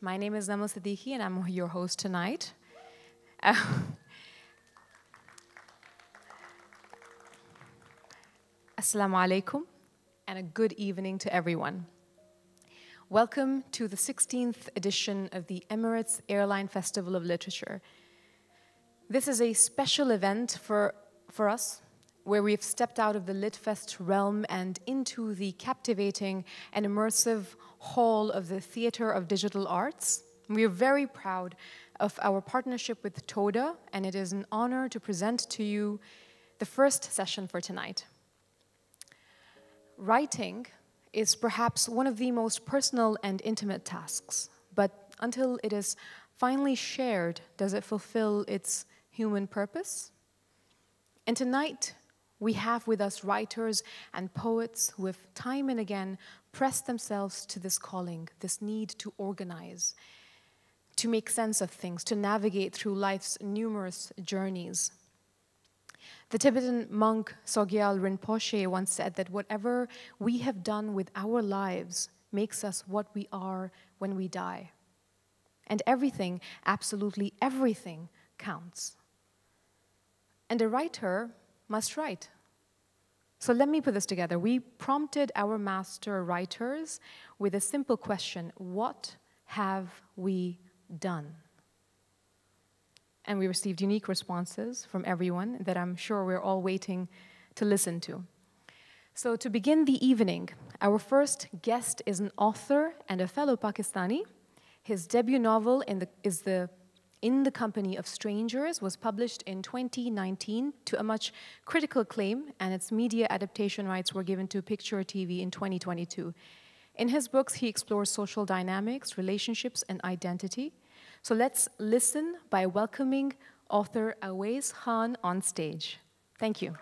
My name is Namal Siddiqui, and I'm your host tonight. Assalamu alaikum, and a good evening to everyone. Welcome to the 16th edition of the Emirates Airline Festival of Literature. This is a special event for us, where we've stepped out of the LitFest realm and into the captivating and immersive hall of the Theatre of Digital Arts. We are very proud of our partnership with TODA, and it is an honor to present to you the first session for tonight. Writing is perhaps one of the most personal and intimate tasks, but until it is finally shared, does it fulfill its human purpose? And tonight, we have with us writers and poets who have time and again pressed themselves to this calling, this need to organize, to make sense of things, to navigate through life's numerous journeys. The Tibetan monk Sogyal Rinpoche once said that whatever we have done with our lives makes us what we are when we die. And everything, absolutely everything, counts. And a writer must write. So let me put this together. We prompted our master writers with a simple question: what have we done? And we received unique responses from everyone that I'm sure we're all waiting to listen to. So to begin the evening, our first guest is an author and a fellow Pakistani. His debut novel In the Company of Strangers was published in 2019 to a much critical acclaim, and its media adaptation rights were given to Picture TV in 2022. In his books, he explores social dynamics, relationships, and identity. So let's listen by welcoming author Awais Khan on stage. Thank you.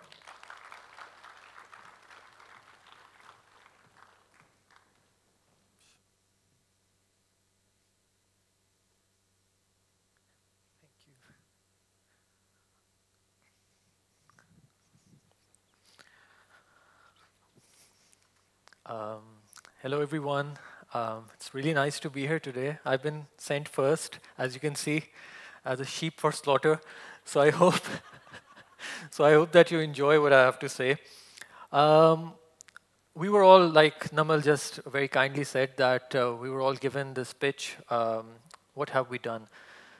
Hello, everyone. It's really nice to be here today. I've been sent first, as you can see, as a sheep for slaughter. So I hope, that you enjoy what I have to say. We were all, like Namal just very kindly said, that we were all given this pitch. What have we done?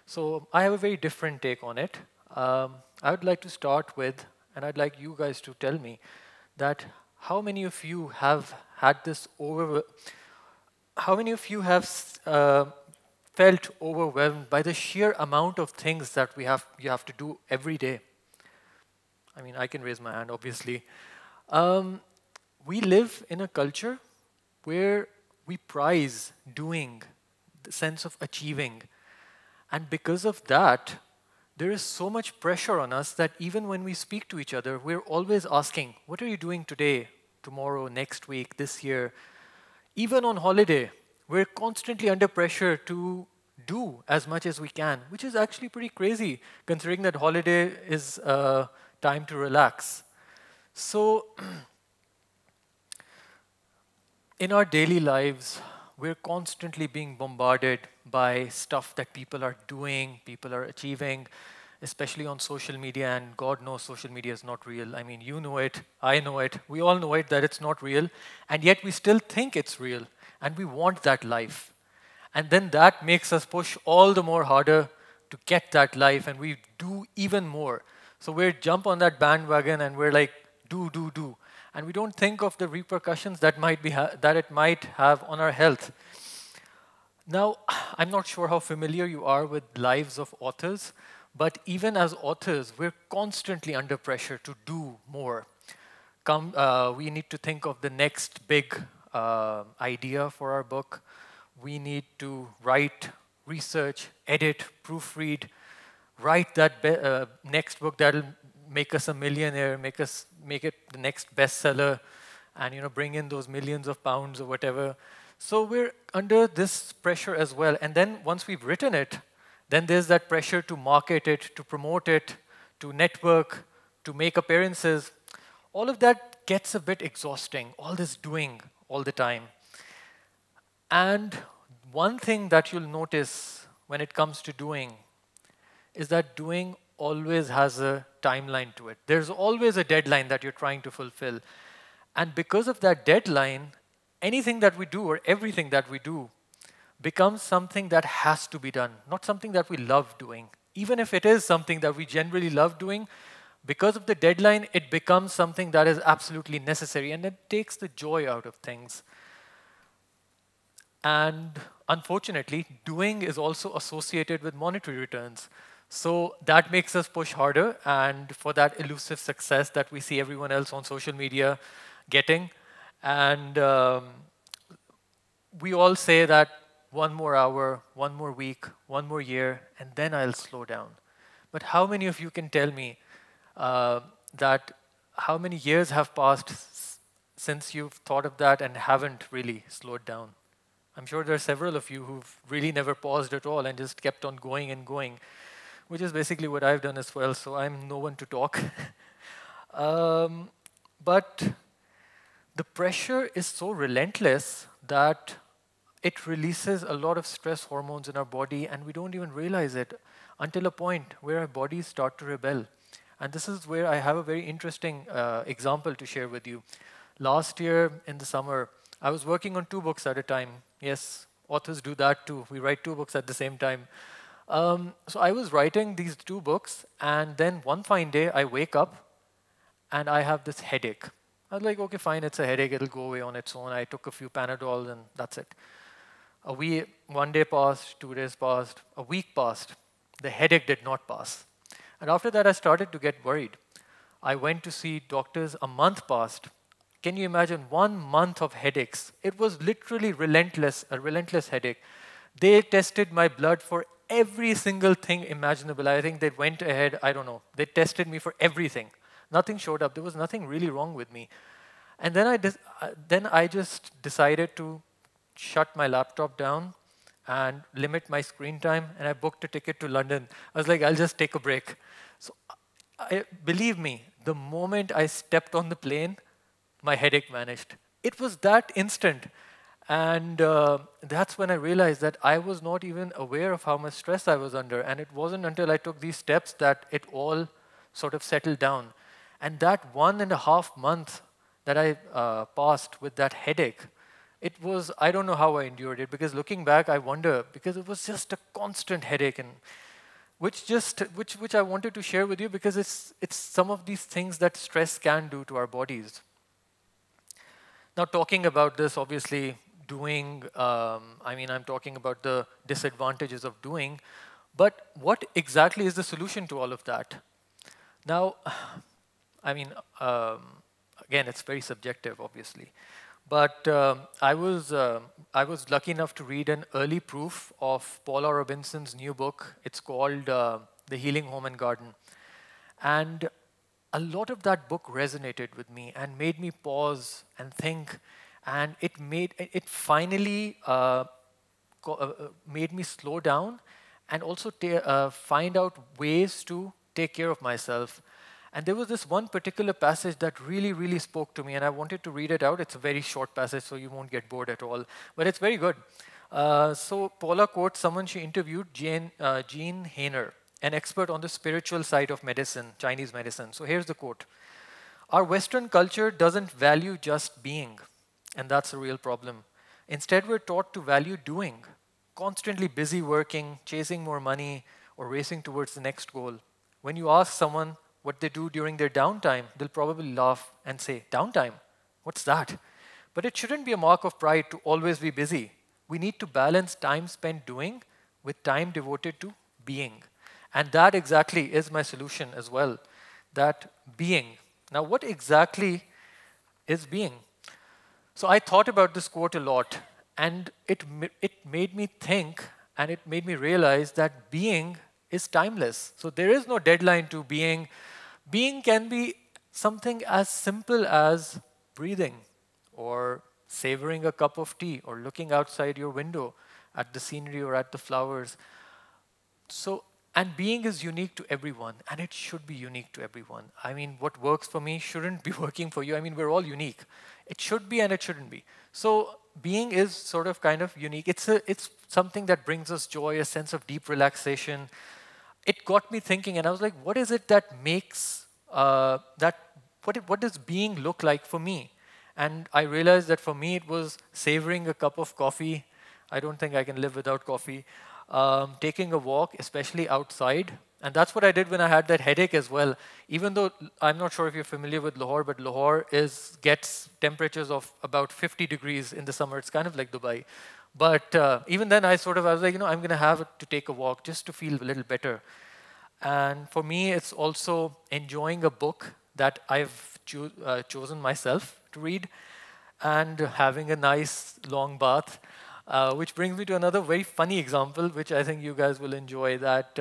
So I have a very different take on it. I would like to start with, and I'd like you guys to tell me that how many of you have had this how many of you have felt overwhelmed by the sheer amount of things that you have to do every day? I mean, I can raise my hand, obviously. We live in a culture where we prize doing, the sense of achieving. And because of that, there is so much pressure on us that even when we speak to each other, we're always asking, what are you doing today, tomorrow, next week, this year? Even on holiday, we're constantly under pressure to do as much as we can, which is actually pretty crazy, considering that holiday is time to relax. So in our daily lives, we're constantly being bombarded by stuff that people are doing, people are achieving, especially on social media, and God knows social media is not real. I mean, you know it, I know it, we all know it, that it's not real, and yet we still think it's real, and we want that life. And then that makes us push all the more harder to get that life, and we do even more. So we jump on that bandwagon, and we're like, do. And we don't think of the repercussions that it might have on our health. Now, I'm not sure how familiar you are with lives of authors, but even as authors, we're constantly under pressure to do more. We need to think of the next big idea for our book. We need to write, research, edit, proofread, write that next book that'll make us a millionaire, make it the next bestseller, and bring in those millions of pounds or whatever. So we're under this pressure as well. And then once we've written it, then there's that pressure to market it, to promote it, to network, to make appearances. All of that gets a bit exhausting, all this doing all the time. And one thing that you'll notice when it comes to doing is that doing always has a timeline to it. There's always a deadline that you're trying to fulfill. And because of that deadline, anything that we do or everything that we do becomes something that has to be done, not something that we love doing. Even if it is something that we generally love doing, because of the deadline, it becomes something that is absolutely necessary, and it takes the joy out of things. And unfortunately, doing is also associated with monetary returns. So that makes us push harder, and for that elusive success that we see everyone else on social media getting. And we all say that one more hour, one more week, one more year, and then I'll slow down. But how many of you can tell me that how many years have passed since you've thought of that and haven't really slowed down? I'm sure there are several of you who've really never paused at all and just kept on going and going, which is basically what I've done as well, so I'm no one to talk. But the pressure is so relentless that it releases a lot of stress hormones in our body, and we don't even realize it until a point where our bodies start to rebel. And this is where I have a very interesting example to share with you. Last year in the summer, I was working on 2 books at a time. Yes, authors do that too. We write 2 books at the same time. So I was writing these 2 books, and then one fine day I wake up and I have this headache. I was like, okay, fine, it's a headache, it'll go away on its own. I took a few Panadols and that's it. One day passed, 2 days passed, a week passed. The headache did not pass. And after that, I started to get worried. I went to see doctors, a month passed. Can you imagine 1 month of headaches? It was literally relentless, a relentless headache. They tested my blood for every single thing imaginable. I think they went ahead, I don't know, they tested me for everything. Nothing showed up. There was nothing really wrong with me. And then I just decided to shut my laptop down and limit my screen time, and I booked a ticket to London. I was like, I'll just take a break. So believe me, the moment I stepped on the plane, my headache vanished. It was that instant. And that's when I realized that I was not even aware of how much stress I was under. And it wasn't until I took these steps that it all sort of settled down. And that 1.5 months that I passed with that headache, it was, I don't know how I endured it, because looking back, I wonder, because it was just a constant headache, and which I wanted to share with you, because it's some of these things that stress can do to our bodies. Now, talking about this, obviously, doing, I'm talking about the disadvantages of doing, but what exactly is the solution to all of that? Now, again, it's very subjective, obviously. But I was lucky enough to read an early proof of Paula Robinson's new book. It's called The Healing Home and Garden. And a lot of that book resonated with me and made me pause and think. And it finally made me slow down and also find out ways to take care of myself. And there was this one particular passage that really, really spoke to me, and I wanted to read it out. It's a very short passage, so you won't get bored at all. But it's very good. So Paula quotes someone she interviewed, Jean Hainer, an expert on the spiritual side of medicine, Chinese medicine. So here's the quote. Our Western culture doesn't value just being, and that's a real problem. Instead, we're taught to value doing, constantly busy working, chasing more money, or racing towards the next goal. When you ask someone what they do during their downtime, they'll probably laugh and say, downtime? What's that? But it shouldn't be a mark of pride to always be busy. We need to balance time spent doing with time devoted to being. And that exactly is my solution as well, that being. Now, what exactly is being? So I thought about this quote a lot, and it made me think, and it made me realize that being is timeless. So there is no deadline to being. Being can be something as simple as breathing, or savoring a cup of tea, or looking outside your window at the scenery or at the flowers. So And being is unique to everyone, and it should be unique to everyone. I mean, what works for me shouldn't be working for you. I mean, we're all unique. It should be and it shouldn't be. So being is sort of kind of unique. It's something that brings us joy, a sense of deep relaxation. It got me thinking, and I was like, what is it that makes what does being look like for me? And I realized that for me, it was savoring a cup of coffee. I don't think I can live without coffee. Taking a walk, especially outside. And that's what I did when I had that headache as well. Even though I'm not sure if you're familiar with Lahore, but Lahore gets temperatures of about 50 degrees in the summer. It's kind of like Dubai. But even then, I was like, I'm going to have to take a walk just to feel a little better. And for me, it's also enjoying a book that I've chosen myself to read and having a nice long bath. Which brings me to another very funny example, which I think you guys will enjoy. That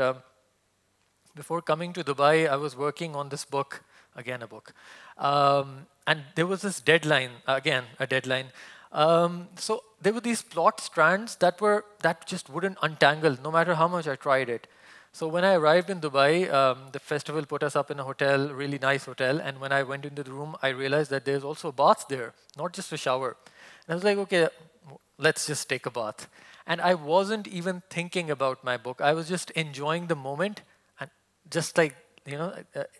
before coming to Dubai, I was working on this book, again a book, and there was this deadline, again a deadline. So there were these plot strands that just wouldn't untangle, no matter how much I tried it. So when I arrived in Dubai, the festival put us up in a hotel, really nice hotel, and when I went into the room, I realized that there's also a bath there, not just a shower. And I was like, okay, let's just take a bath. And I wasn't even thinking about my book. I was just enjoying the moment, and just like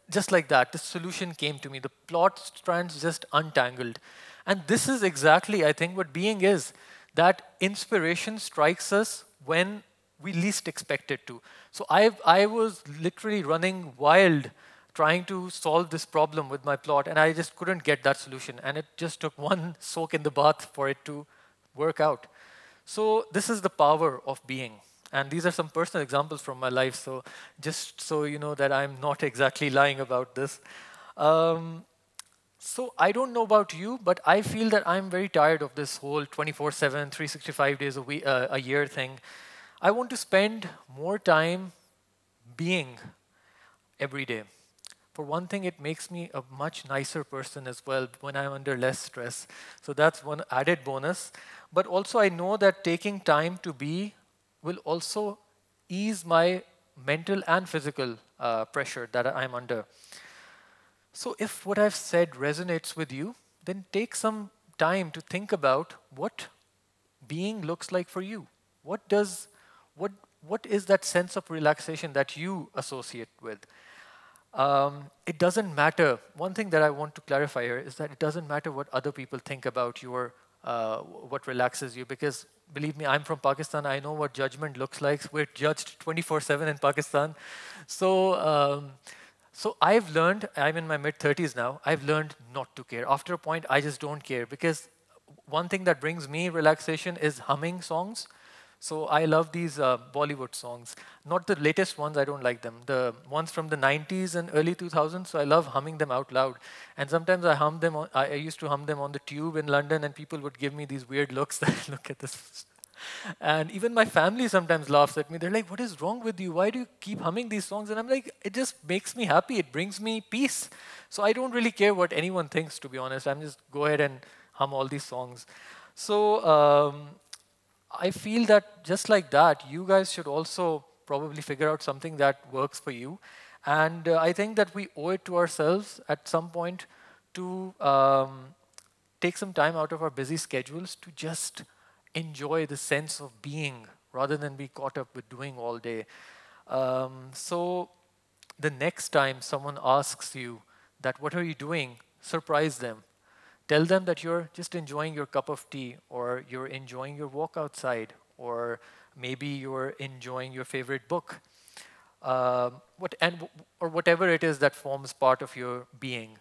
just like that, the solution came to me. The plot strands just untangled. And this is exactly, I think, what being is. That inspiration strikes us when we least expect it to. So I was literally running wild trying to solve this problem with my plot, and I just couldn't get that solution. And it just took one soak in the bath for it to work out. So this is the power of being. And these are some personal examples from my life, so just so you know that I'm not exactly lying about this. So I don't know about you, but I feel that I'm very tired of this whole 24/7, 365 days a year thing. I want to spend more time being every day. For one thing, it makes me a much nicer person as well when I'm under less stress. So that's one added bonus. But also I know that taking time to be will also ease my mental and physical pressure that I'm under. So if what I've said resonates with you, then take some time to think about what being looks like for you. What is that sense of relaxation that you associate with? It doesn't matter. One thing that I want to clarify here is that it doesn't matter what other people think about what relaxes you, because believe me, I'm from Pakistan. I know what judgment looks like. We're judged 24/7 in Pakistan. So I've learned, I'm in my mid-30s now, I've learned not to care. After a point, I just don't care, because one thing that brings me relaxation is humming songs. So I love these Bollywood songs. Not the latest ones, I don't like them. The ones from the 90s and early 2000s, so I love humming them out loud. And sometimes I used to hum them on the tube in London, and people would give me these weird looks that look at this. And even my family sometimes laughs at me. They're like, what is wrong with you? Why do you keep humming these songs? And I'm like, it just makes me happy. It brings me peace. So I don't really care what anyone thinks, to be honest. I'm just go ahead and hum all these songs. So I feel that just like that, you guys should also probably figure out something that works for you. And I think that we owe it to ourselves at some point to take some time out of our busy schedules to just enjoy the sense of being rather than be caught up with doing all day. So the next time someone asks you that, what are you doing? Surprise them. Tell them that you're just enjoying your cup of tea, or you're enjoying your walk outside, or maybe you're enjoying your favorite book, or whatever it is that forms part of your being.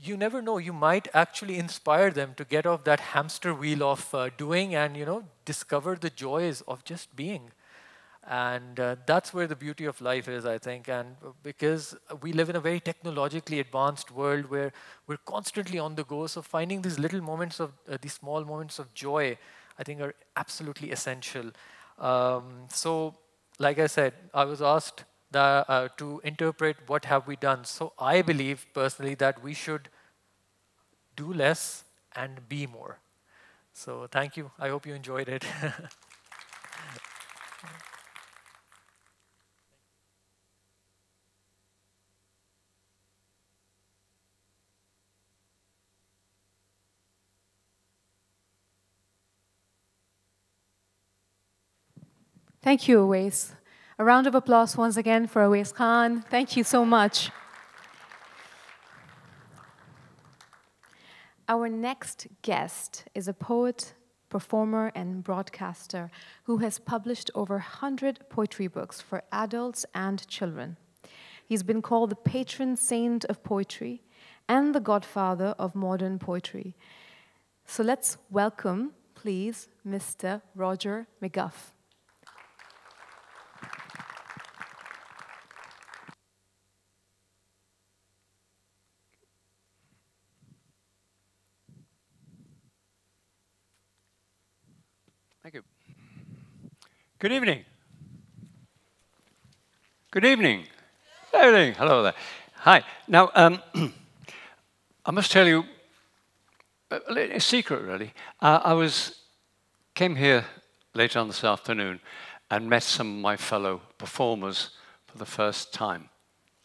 You never know, you might actually inspire them to get off that hamster wheel of doing and discover the joys of just being. And that's where the beauty of life is, I think. And because we live in a very technologically advanced world where we're constantly on the go, so finding these little moments of, these small moments of joy, I think are absolutely essential. So, like I said, I was asked to interpret what have we done. So I believe personally that we should do less and be more. So thank you. I hope you enjoyed it. Thank you, Awais. A round of applause once again for Awais Khan. Thank you so much. Our next guest is a poet, performer, and broadcaster who has published over 100 poetry books for adults and children. He's been called the patron saint of poetry and the godfather of modern poetry. So let's welcome, please, Mr. Roger McGough. Thank you. Good evening. Good evening. Good evening. Hello there. Hi. Now, I must tell you a secret, really. I came here later on this afternoon and met some of my fellow performers for the first time.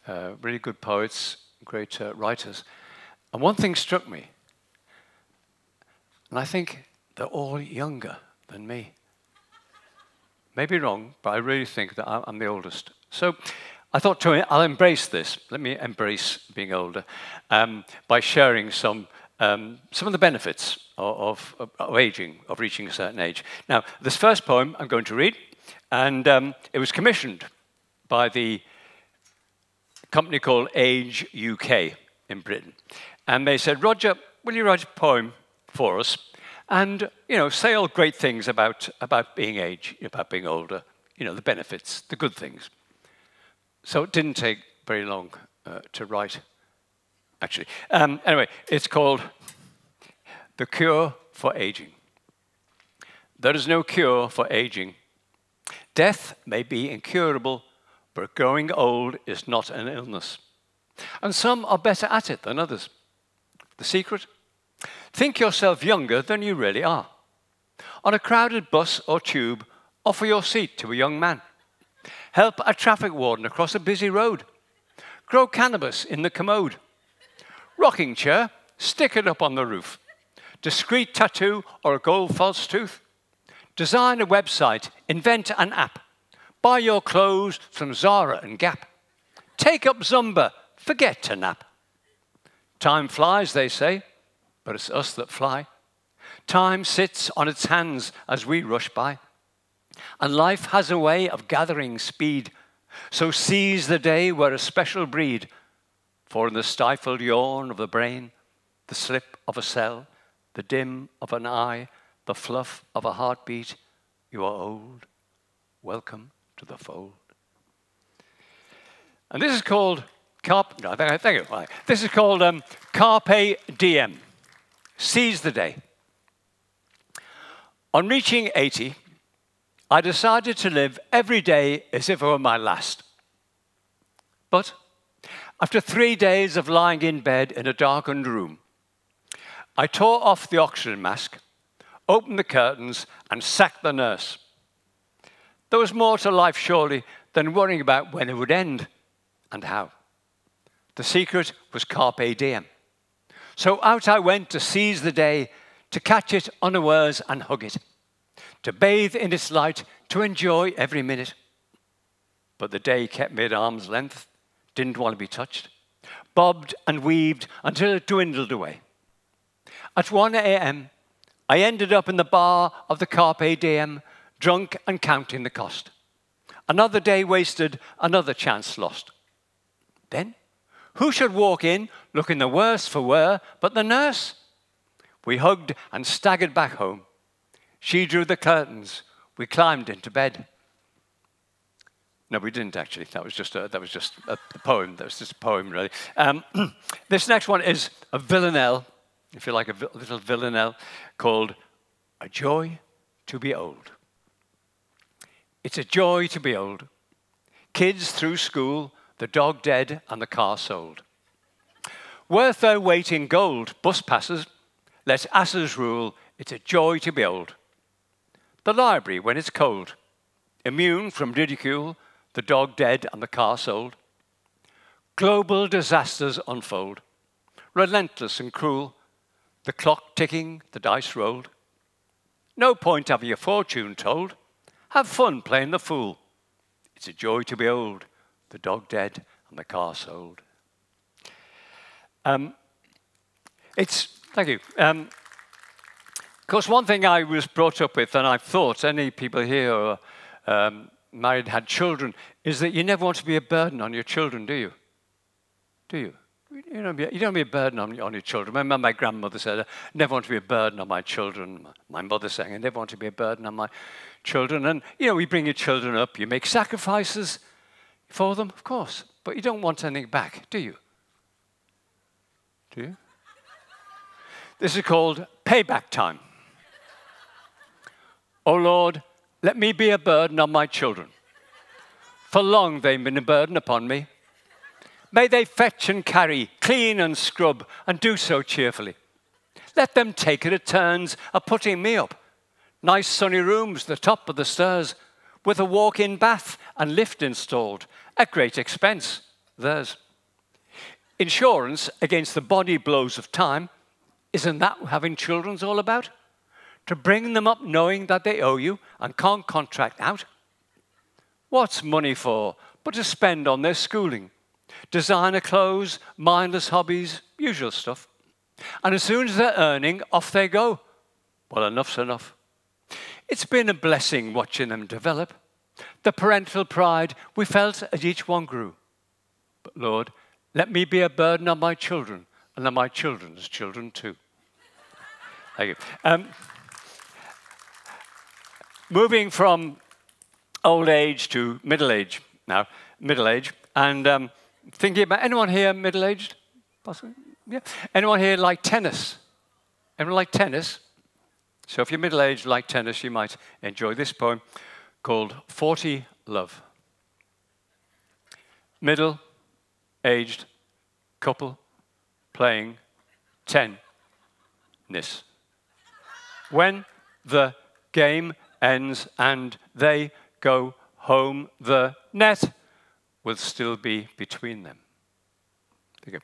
Really good poets, great writers. And one thing struck me, and I think they're all younger than me. Maybe wrong, but I really think that I'm the oldest. So I thought I'll embrace this. Let me embrace being older by sharing some of the benefits of aging, of reaching a certain age. Now, this first poem I'm going to read, and it was commissioned by the company called Age UK in Britain. And they said, Roger, will you write a poem for us? And, you know, say all great things about being about being older, you know, the benefits, the good things. So it didn't take very long to write, actually. Anyway, it's called The Cure for Aging. There is no cure for aging. Death may be incurable, but growing old is not an illness. And some are better at it than others. The secret? Think yourself younger than you really are. On a crowded bus or tube, offer your seat to a young man. Help a traffic warden across a busy road. Grow cannabis in the commode. Rocking chair, stick it up on the roof. Discreet tattoo or a gold false tooth. Design a website, invent an app. Buy your clothes from Zara and Gap. Take up Zumba, forget to nap. Time flies, they say, but it's us that fly. Time sits on its hands as we rush by. And life has a way of gathering speed. So seize the day we're a special breed. For in the stifled yawn of the brain, the slip of a cell, the dim of an eye, the fluff of a heartbeat, you are old. Welcome to the fold. And this is called Carpe Diem. Seize the day. On reaching 80, I decided to live every day as if it were my last. But after 3 days of lying in bed in a darkened room, I tore off the oxygen mask, opened the curtains, and sacked the nurse. There was more to life, surely, than worrying about when it would end and how. The secret was carpe diem. So out I went to seize the day, to catch it unawares and hug it, to bathe in its light, to enjoy every minute. But the day kept me at arm's length, didn't want to be touched, bobbed and weaved until it dwindled away. At 1 a.m., I ended up in the bar of the Carpe Diem, drunk and counting the cost. Another day wasted, another chance lost. Then, who should walk in looking the worse for wear but the nurse? We hugged and staggered back home. She drew the curtains. We climbed into bed. No, we didn't actually. That was just a poem. That was just a poem, really. This next one is a villanelle, if you like, a little villanelle called A Joy to Be Old. It's a joy to be old. Kids through school, the dog dead and the car sold. Worth their weight in gold, bus passes, let asses rule, it's a joy to be old. The library when it's cold, immune from ridicule, the dog dead and the car sold. Global disasters unfold, relentless and cruel, the clock ticking, the dice rolled. No point having your fortune told, Have fun playing the fool. It's a joy to behold the dog dead and the car sold. Thank you. Of course, one thing I was brought up with, and I've thought any people here who are married, had children, is that you never want to be a burden on your children, do you? Do you? You don't want to be a burden on your children. I remember my grandmother said, I never want to be a burden on my children. My mother saying, I never want to be a burden on my children. And, we bring your children up. You make sacrifices for them, of course. But you don't want anything back, do you? Do you? This is called payback time. Oh, Lord, let me be a burden on my children. For long they've been a burden upon me. May they fetch and carry, clean and scrub, and do so cheerfully. Let them take it at turns of putting me up. Nice sunny rooms, the top of the stairs, with a walk-in bath and lift installed, at great expense, theirs. Insurance against the body blows of time, isn't that what having children's all about? To bring them up knowing that they owe you and can't contract out? What's money for but to spend on their schooling? Designer clothes, mindless hobbies, usual stuff. And as soon as they're earning, off they go. Well, enough's enough. It's been a blessing watching them develop. The parental pride we felt as each one grew. But Lord, let me be a burden on my children and on my children's children too. Thank you. Moving from old age to middle age now, middle age, and thinking about anyone here middle-aged? Possibly? Yeah. Anyone here like tennis? Anyone like tennis? So if you're middle-aged, like tennis, you might enjoy this poem called 40 Love. Middle-aged couple playing tennis. When the game ends and they go home, the net will still be between them. There you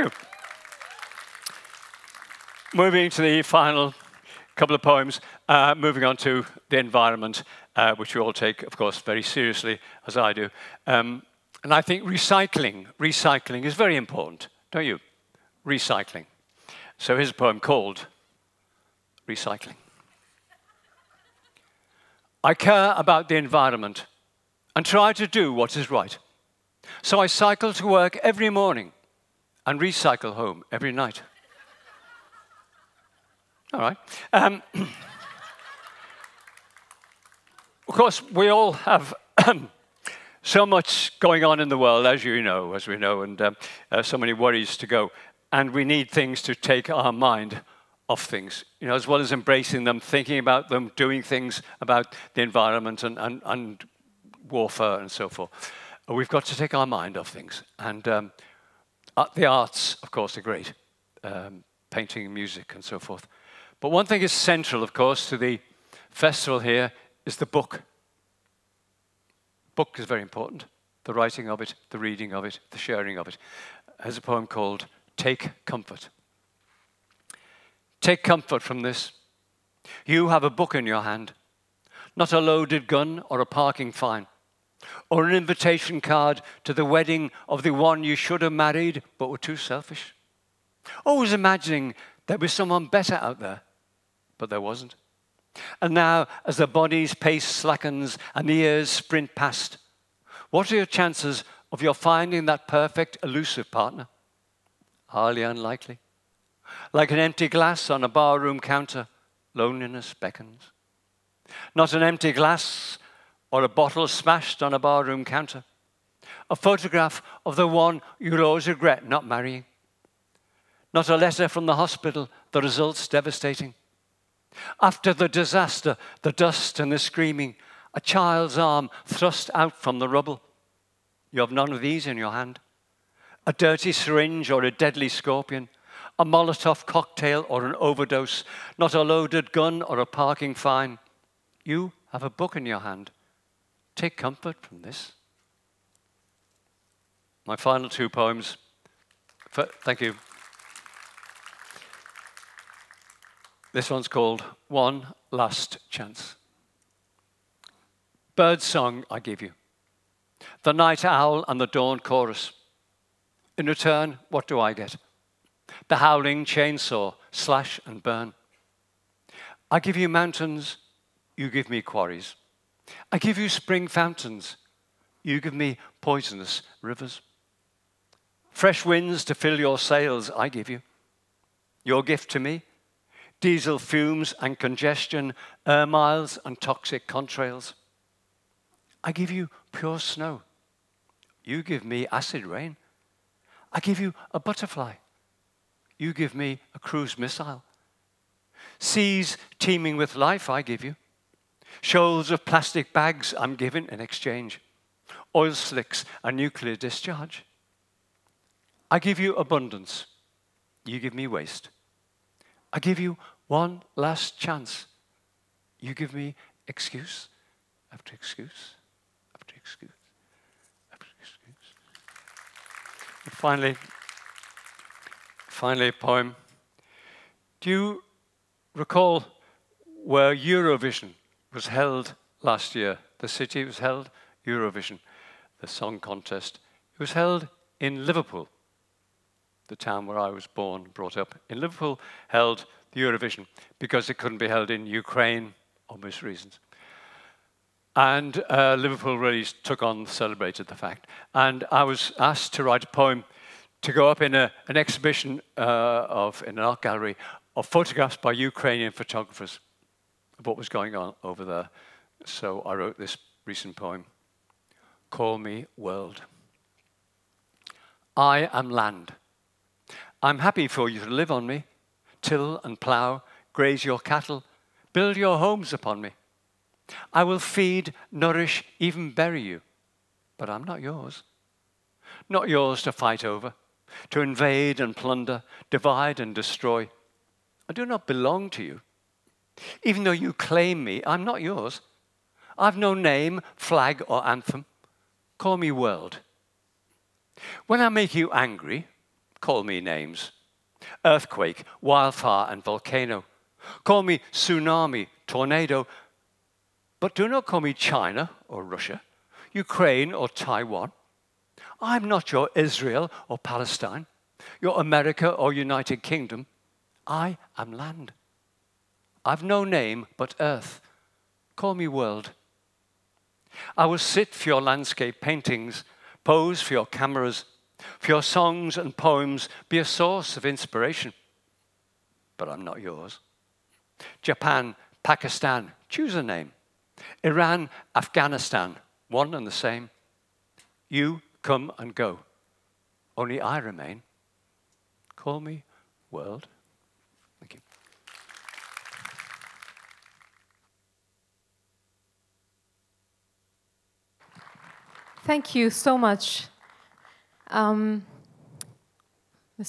go. Moving to the final couple of poems, moving on to the environment, which we all take, of course, very seriously, as I do. And I think recycling is very important, don't you? Recycling. So here's a poem called Recycling. I care about the environment and try to do what is right. So I cycle to work every morning and recycle home every night. All right. Of course, we all have so much going on in the world, as we know, and so many worries to go. And we need things to take our mind off things, as well as embracing them, thinking about them, doing things about the environment and warfare and so forth. We've got to take our mind off things. And the arts, of course, are great. Painting, music, and so forth. But one thing is central, of course, to the festival here is the book. Book is very important. The writing of it, the reading of it, the sharing of it. There's a poem called Take Comfort. Take comfort from this. You have a book in your hand, not a loaded gun or a parking fine, or an invitation card to the wedding of the one you should have married but were too selfish. Always imagining there was someone better out there, but there wasn't. And now, as the body's pace slackens and the years sprint past, what are your chances of your finding that perfect, elusive partner? Highly unlikely. Like an empty glass on a barroom counter, loneliness beckons. Not an empty glass or a bottle smashed on a barroom counter. A photograph of the one you'll always regret not marrying. Not a letter from the hospital, the results devastating. After the disaster, the dust and the screaming, a child's arm thrust out from the rubble. You have none of these in your hand. A dirty syringe or a deadly scorpion, a Molotov cocktail or an overdose, not a loaded gun or a parking fine. You have a book in your hand. Take comfort from this. My final two poems. Thank you. This one's called One Last Chance. Bird song I give you. The night owl and the dawn chorus. In return, what do I get? The howling chainsaw, slash and burn. I give you mountains, you give me quarries. I give you spring fountains, you give me poisonous rivers. Fresh winds to fill your sails, I give you. Your gift to me, diesel fumes and congestion, air miles and toxic contrails. I give you pure snow. You give me acid rain. I give you a butterfly. You give me a cruise missile. Seas teeming with life, I give you. Shoals of plastic bags I'm given in exchange. Oil slicks and nuclear discharge. I give you abundance. You give me waste. I give you one last chance. You give me excuse after excuse after excuse after excuse. And finally, a poem. Do you recall where Eurovision was held last year? The city was held, Eurovision, the song contest. It was held in Liverpool, the town where I was born, brought up. In Liverpool, held the Eurovision because it couldn't be held in Ukraine, obvious reasons. And Liverpool really took on, celebrated the fact. And I was asked to write a poem to go up in an exhibition in an art gallery of photographs by Ukrainian photographers of what was going on over there. So I wrote this recent poem, Call Me World. I am land. I'm happy for you to live on me, till and plough, graze your cattle, build your homes upon me. I will feed, nourish, even bury you, but I'm not yours. Not yours to fight over, to invade and plunder, divide and destroy. I do not belong to you. Even though you claim me, I'm not yours. I've no name, flag, or anthem. Call me world. When I make you angry, call me names. Earthquake, wildfire, and volcano. Call me tsunami, tornado. But do not call me China or Russia, Ukraine or Taiwan. I'm not your Israel or Palestine, your America or United Kingdom. I am land. I've no name but earth. Call me world. I will sit for your landscape paintings, pose for your cameras, for your songs and poems, be a source of inspiration. But I'm not yours. Japan, Pakistan, choose a name. Iran, Afghanistan, one and the same. You come and go. Only I remain. Call me world. Thank you. Thank you so much, Mr.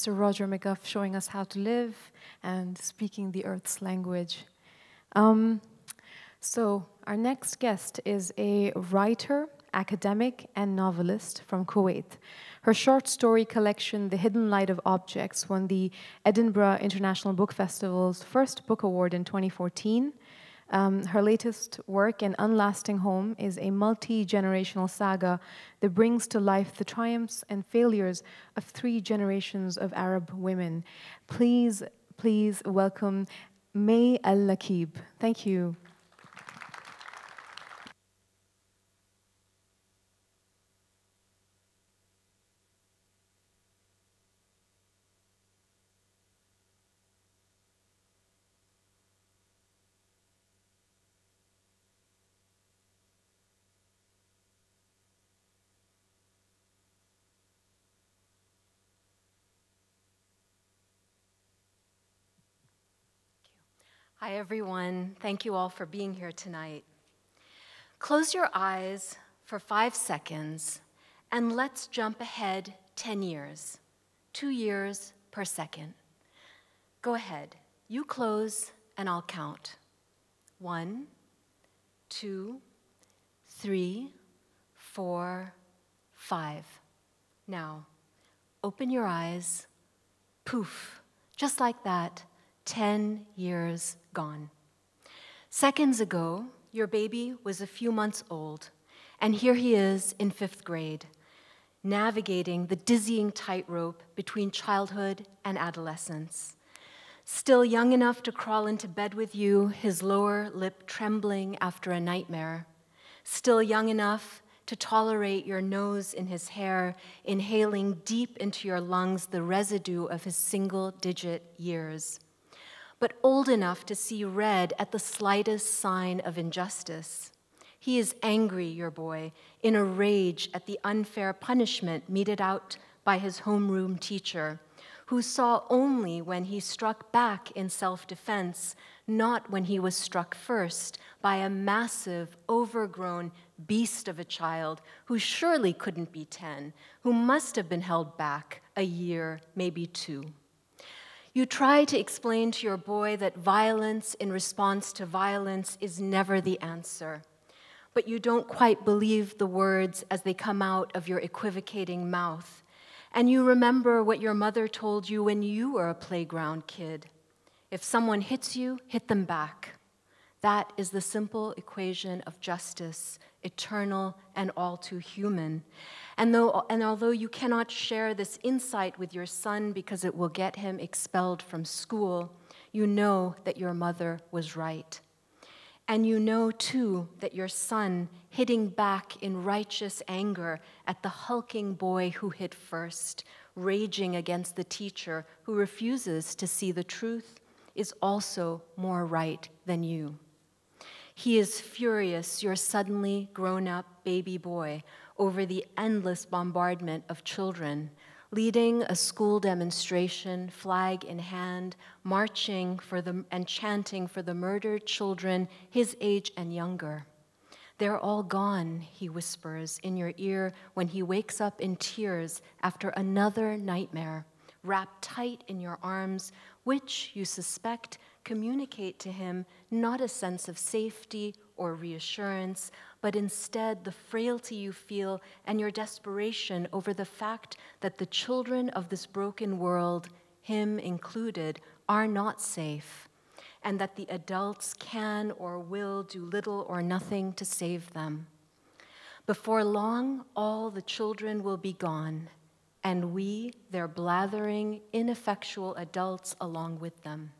Roger McGough, showing us how to live and speaking the Earth's language. So our next guest is a writer, academic, and novelist from Kuwait. Her short story collection, The Hidden Light of Objects, won the Edinburgh International Book Festival's first book award in 2014. Her latest work, An Unlasting Home, is a multi-generational saga that brings to life the triumphs and failures of 3 generations of Arab women. Please welcome Mai Al-Nakib. Thank you. Hi, everyone. Thank you all for being here tonight. Close your eyes for 5 seconds, and let's jump ahead 10 years, 2 years per second. Go ahead. You close, and I'll count. 1, 2, 3, 4, 5. Now, open your eyes. Poof, just like that. 10 years gone. Seconds ago, your baby was a few months old, and here he is in 5th grade, navigating the dizzying tightrope between childhood and adolescence. Still young enough to crawl into bed with you, his lower lip trembling after a nightmare. Still young enough to tolerate your nose in his hair, inhaling deep into your lungs the residue of his single-digit years. But old enough to see red at the slightest sign of injustice. He is angry, your boy, in a rage at the unfair punishment meted out by his homeroom teacher, who saw only when he struck back in self-defense, not when he was struck first by a massive, overgrown beast of a child who surely couldn't be 10, who must have been held back a year, maybe 2. You try to explain to your boy that violence in response to violence is never the answer, but you don't quite believe the words as they come out of your equivocating mouth. And you remember what your mother told you when you were a playground kid. If someone hits you, hit them back. That is the simple equation of justice, eternal and all too human. And although you cannot share this insight with your son because it will get him expelled from school, you know that your mother was right. And you know, too, that your son, hitting back in righteous anger at the hulking boy who hit first, raging against the teacher who refuses to see the truth, is also more right than you. He is furious, your suddenly grown-up baby boy, over the endless bombardment of children, leading a school demonstration, flag in hand, marching and chanting for the murdered children his age and younger. They're all gone, he whispers in your ear when he wakes up in tears after another nightmare, wrapped tight in your arms, which, you suspect, communicate to him not a sense of safety or reassurance, but instead the frailty you feel and your desperation over the fact that the children of this broken world, him included, are not safe, and that the adults can or will do little or nothing to save them. Before long, all the children will be gone, and we, their blathering, ineffectual adults, along with them.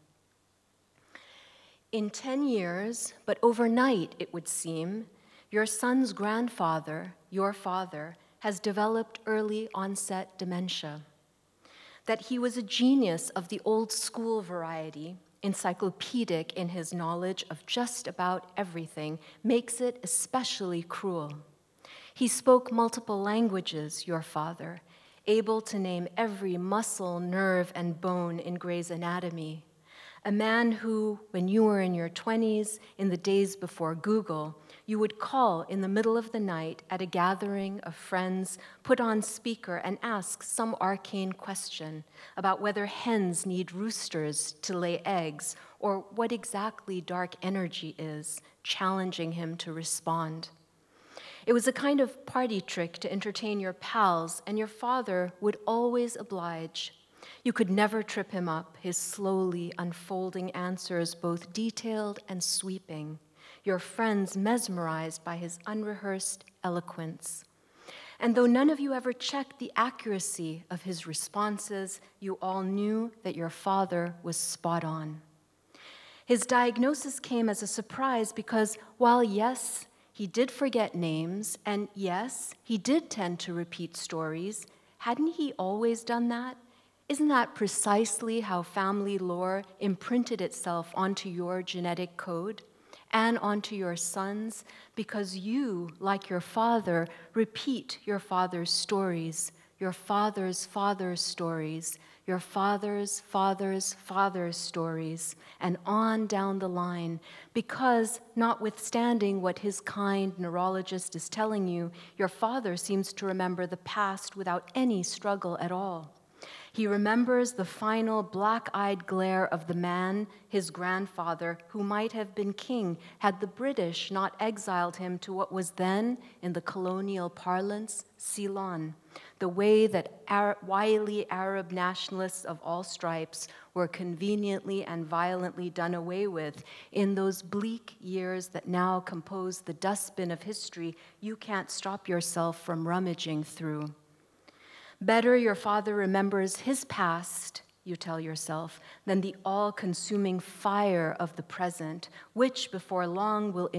In 10 years, but overnight, it would seem, your son's grandfather, your father, has developed early onset dementia. That he was a genius of the old school variety, encyclopedic in his knowledge of just about everything, makes it especially cruel. He spoke multiple languages, your father, able to name every muscle, nerve, and bone in Gray's Anatomy. A man who, when you were in your 20s, in the days before Google, you would call in the middle of the night at a gathering of friends, put on speaker, and ask some arcane question about whether hens need roosters to lay eggs, or what exactly dark energy is, challenging him to respond. It was a kind of party trick to entertain your pals, and your father would always oblige. You could never trip him up, his slowly unfolding answers both detailed and sweeping, your friends mesmerized by his unrehearsed eloquence. And though none of you ever checked the accuracy of his responses, you all knew that your father was spot on. His diagnosis came as a surprise because while yes, he did forget names, and yes, he did tend to repeat stories, hadn't he always done that? Isn't that precisely how family lore imprinted itself onto your genetic code and onto your sons? Because you, like your father, repeat your father's stories, your father's father's stories, your father's father's father's stories, and on down the line, because notwithstanding what his kind neurologist is telling you, your father seems to remember the past without any struggle at all. He remembers the final black-eyed glare of the man, his grandfather, who might have been king had the British not exiled him to what was then, in the colonial parlance, Ceylon, the way that wily Arab nationalists of all stripes were conveniently and violently done away with in those bleak years that now compose the dustbin of history you can't stop yourself from rummaging through. Better your father remembers his past, you tell yourself, than the all-consuming fire of the present, which before long will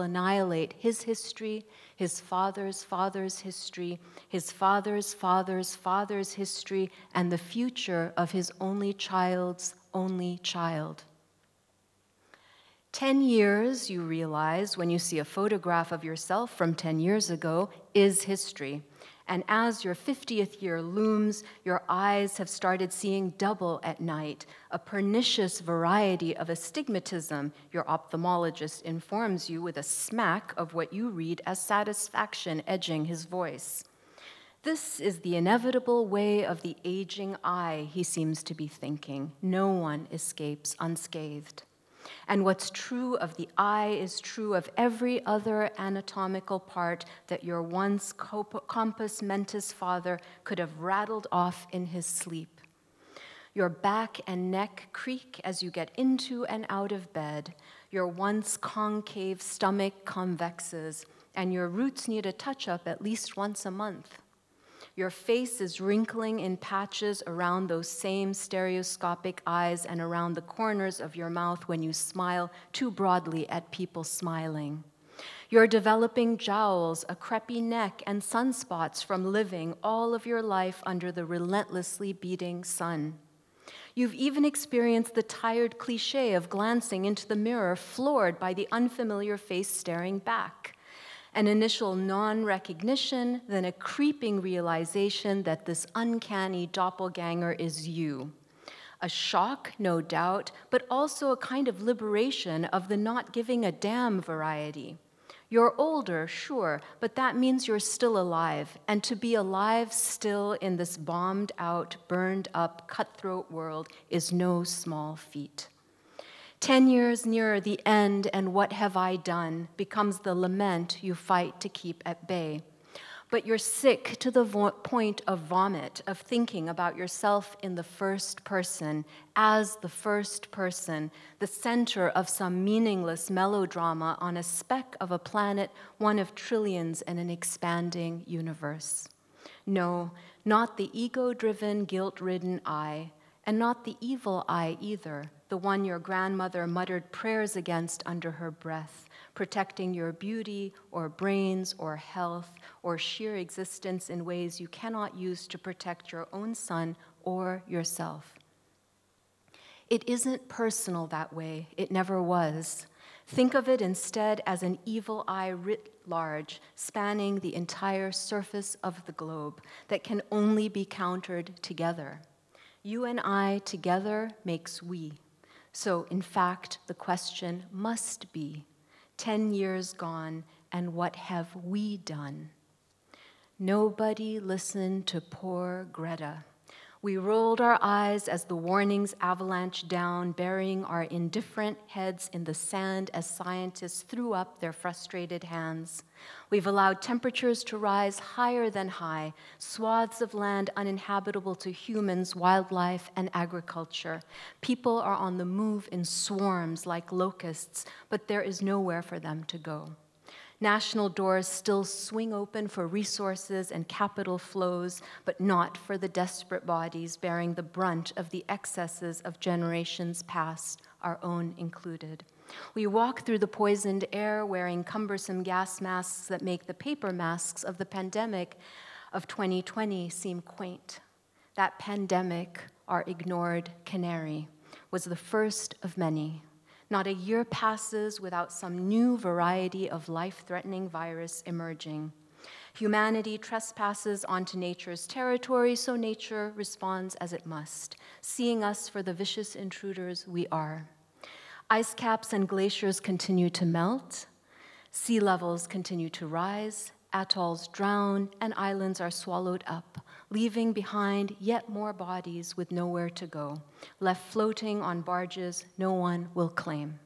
annihilate his history, his father's father's history, his father's father's father's history, and the future of his only child's only child. 10 years, you realize, when you see a photograph of yourself from 10 years ago, is history. And as your 50th year looms, your eyes have started seeing double at night, a pernicious variety of astigmatism, your ophthalmologist informs you with a smack of what you read as satisfaction edging his voice. This is the inevitable way of the aging eye, he seems to be thinking. No one escapes unscathed. And what's true of the eye is true of every other anatomical part that your once compos mentis father could have rattled off in his sleep. Your back and neck creak as you get into and out of bed. Your once concave stomach convexes, and your roots need a touch-up at least once a month. Your face is wrinkling in patches around those same stereoscopic eyes and around the corners of your mouth when you smile too broadly at people smiling. You're developing jowls, a crepey neck, and sunspots from living all of your life under the relentlessly beating sun. You've even experienced the tired cliche of glancing into the mirror, floored by the unfamiliar face staring back. An initial non-recognition, then a creeping realization that this uncanny doppelganger is you. A shock, no doubt, but also a kind of liberation of the not giving a damn variety. You're older, sure, but that means you're still alive, and to be alive still in this bombed out, burned up, cutthroat world is no small feat. 10 years nearer the end, and what have I done becomes the lament you fight to keep at bay. But you're sick to the point of vomit, of thinking about yourself in the first person, as the first person, the center of some meaningless melodrama on a speck of a planet, one of trillions in an expanding universe. No, not the ego-driven, guilt-ridden I, and not the evil I either, the one your grandmother muttered prayers against under her breath, protecting your beauty or brains or health or sheer existence in ways you cannot use to protect your own son or yourself. It isn't personal that way. It never was. Think of it instead as an evil eye writ large, spanning the entire surface of the globe that can only be countered together. You and I together makes we. So, in fact, the question must be, 10 years gone, and what have we done? Nobody listened to poor Greta. We rolled our eyes as the warnings avalanched down, burying our indifferent heads in the sand as scientists threw up their frustrated hands. We've allowed temperatures to rise higher than high, swaths of land uninhabitable to humans, wildlife, and agriculture. People are on the move in swarms like locusts, but there is nowhere for them to go. National doors still swing open for resources and capital flows, but not for the desperate bodies bearing the brunt of the excesses of generations past, our own included. We walk through the poisoned air wearing cumbersome gas masks that make the paper masks of the pandemic of 2020 seem quaint. That pandemic, our ignored canary, was the first of many. Not a year passes without some new variety of life-threatening virus emerging. Humanity trespasses onto nature's territory, so nature responds as it must, seeing us for the vicious intruders we are. Ice caps and glaciers continue to melt, sea levels continue to rise, Atolls drown and islands are swallowed up, leaving behind yet more bodies with nowhere to go, left floating on barges no one will claim.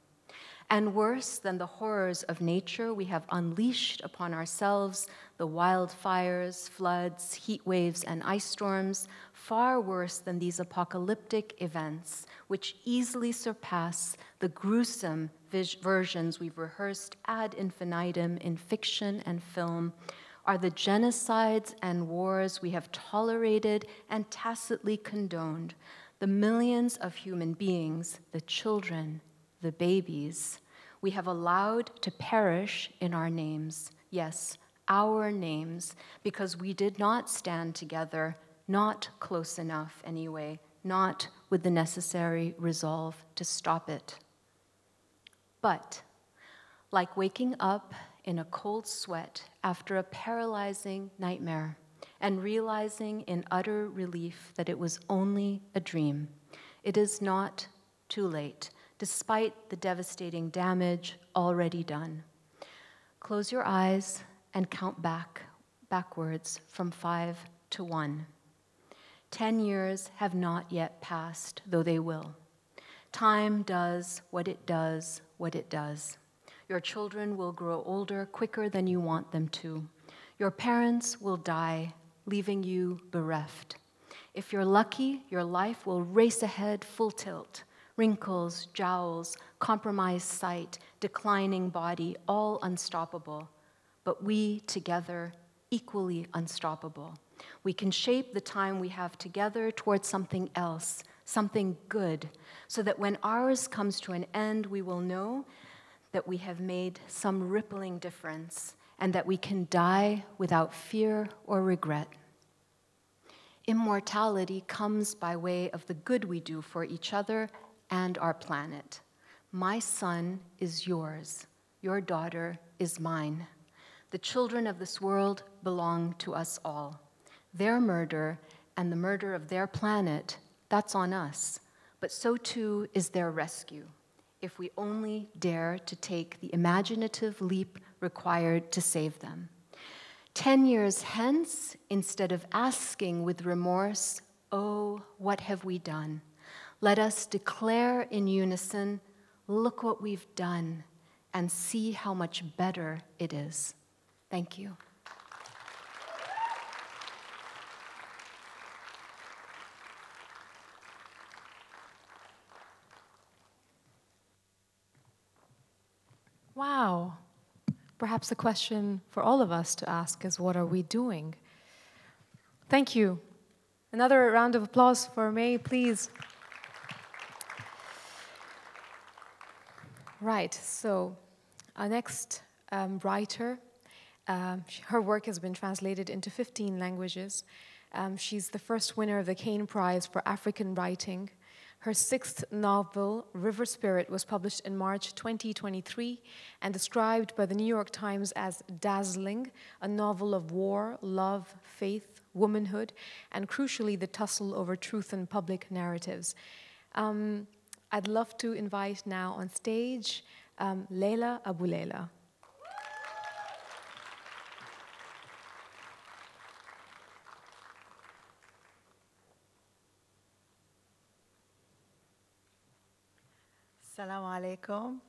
And worse than the horrors of nature we have unleashed upon ourselves, the wildfires, floods, heat waves, and ice storms, far worse than these apocalyptic events, which easily surpass the gruesome versions we've rehearsed ad infinitum in fiction and film, are the genocides and wars we have tolerated and tacitly condoned, the millions of human beings, the children, the babies, we have allowed to perish in our names. Yes, our names, because we did not stand together, not close enough anyway, not with the necessary resolve to stop it. But, like waking up in a cold sweat after a paralyzing nightmare and realizing in utter relief that it was only a dream, it is not too late, despite the devastating damage already done. Close your eyes and count backwards from 5 to 1. 10 years have not yet passed, though they will. Time does what it does, what it does. Your children will grow older quicker than you want them to. Your parents will die, leaving you bereft. If you're lucky, your life will race ahead full tilt. Wrinkles, jowls, compromised sight, declining body, all unstoppable. But we together, equally unstoppable. We can shape the time we have together towards something else, something good, so that when ours comes to an end, we will know that we have made some rippling difference and that we can die without fear or regret. Immortality comes by way of the good we do for each other and our planet. My son is yours. Your daughter is mine. The children of this world belong to us all. Their murder and the murder of their planet, that's on us. But so too is their rescue, if we only dare to take the imaginative leap required to save them. 10 years hence, instead of asking with remorse, "Oh, what have we done?" let us declare in unison, "Look what we've done," and see how much better it is. Thank you. Wow. Perhaps a question for all of us to ask is, what are we doing? Thank you. Another round of applause for Mai, please. Right, so our next writer, her work has been translated into 15 languages. She's the first winner of the Kane Prize for African Writing. Her 6th novel, River Spirit, was published in March 2023 and described by the New York Times as dazzling, a novel of war, love, faith, womanhood, and crucially, the tussle over truth and public narratives. I'd love to invite now on stage Leila Aboulela. Assalamu alaikum.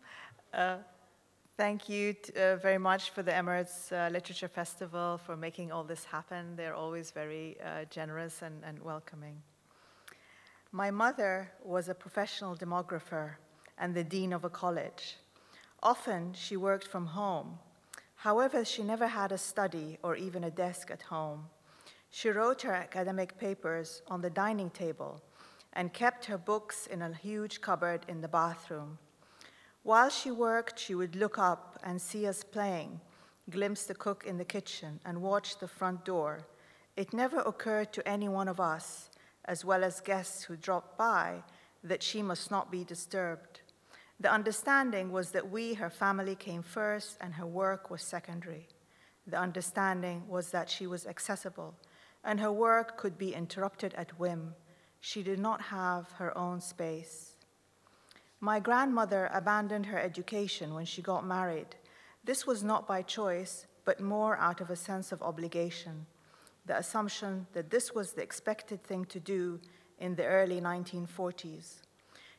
Thank you very much for the Emirates Literature Festival for making all this happen. They're always very generous and welcoming. My mother was a professional demographer and the dean of a college. Often she worked from home. However, she never had a study or even a desk at home. She wrote her academic papers on the dining table and kept her books in a huge cupboard in the bathroom. While she worked, she would look up and see us playing, glimpse the cook in the kitchen, and watch the front door. It never occurred to any one of us, as well as guests who dropped by, that she must not be disturbed. The understanding was that we, her family, came first and her work was secondary. The understanding was that she was accessible and her work could be interrupted at whim. She did not have her own space. My grandmother abandoned her education when she got married. This was not by choice, but more out of a sense of obligation, the assumption that this was the expected thing to do in the early 1940s.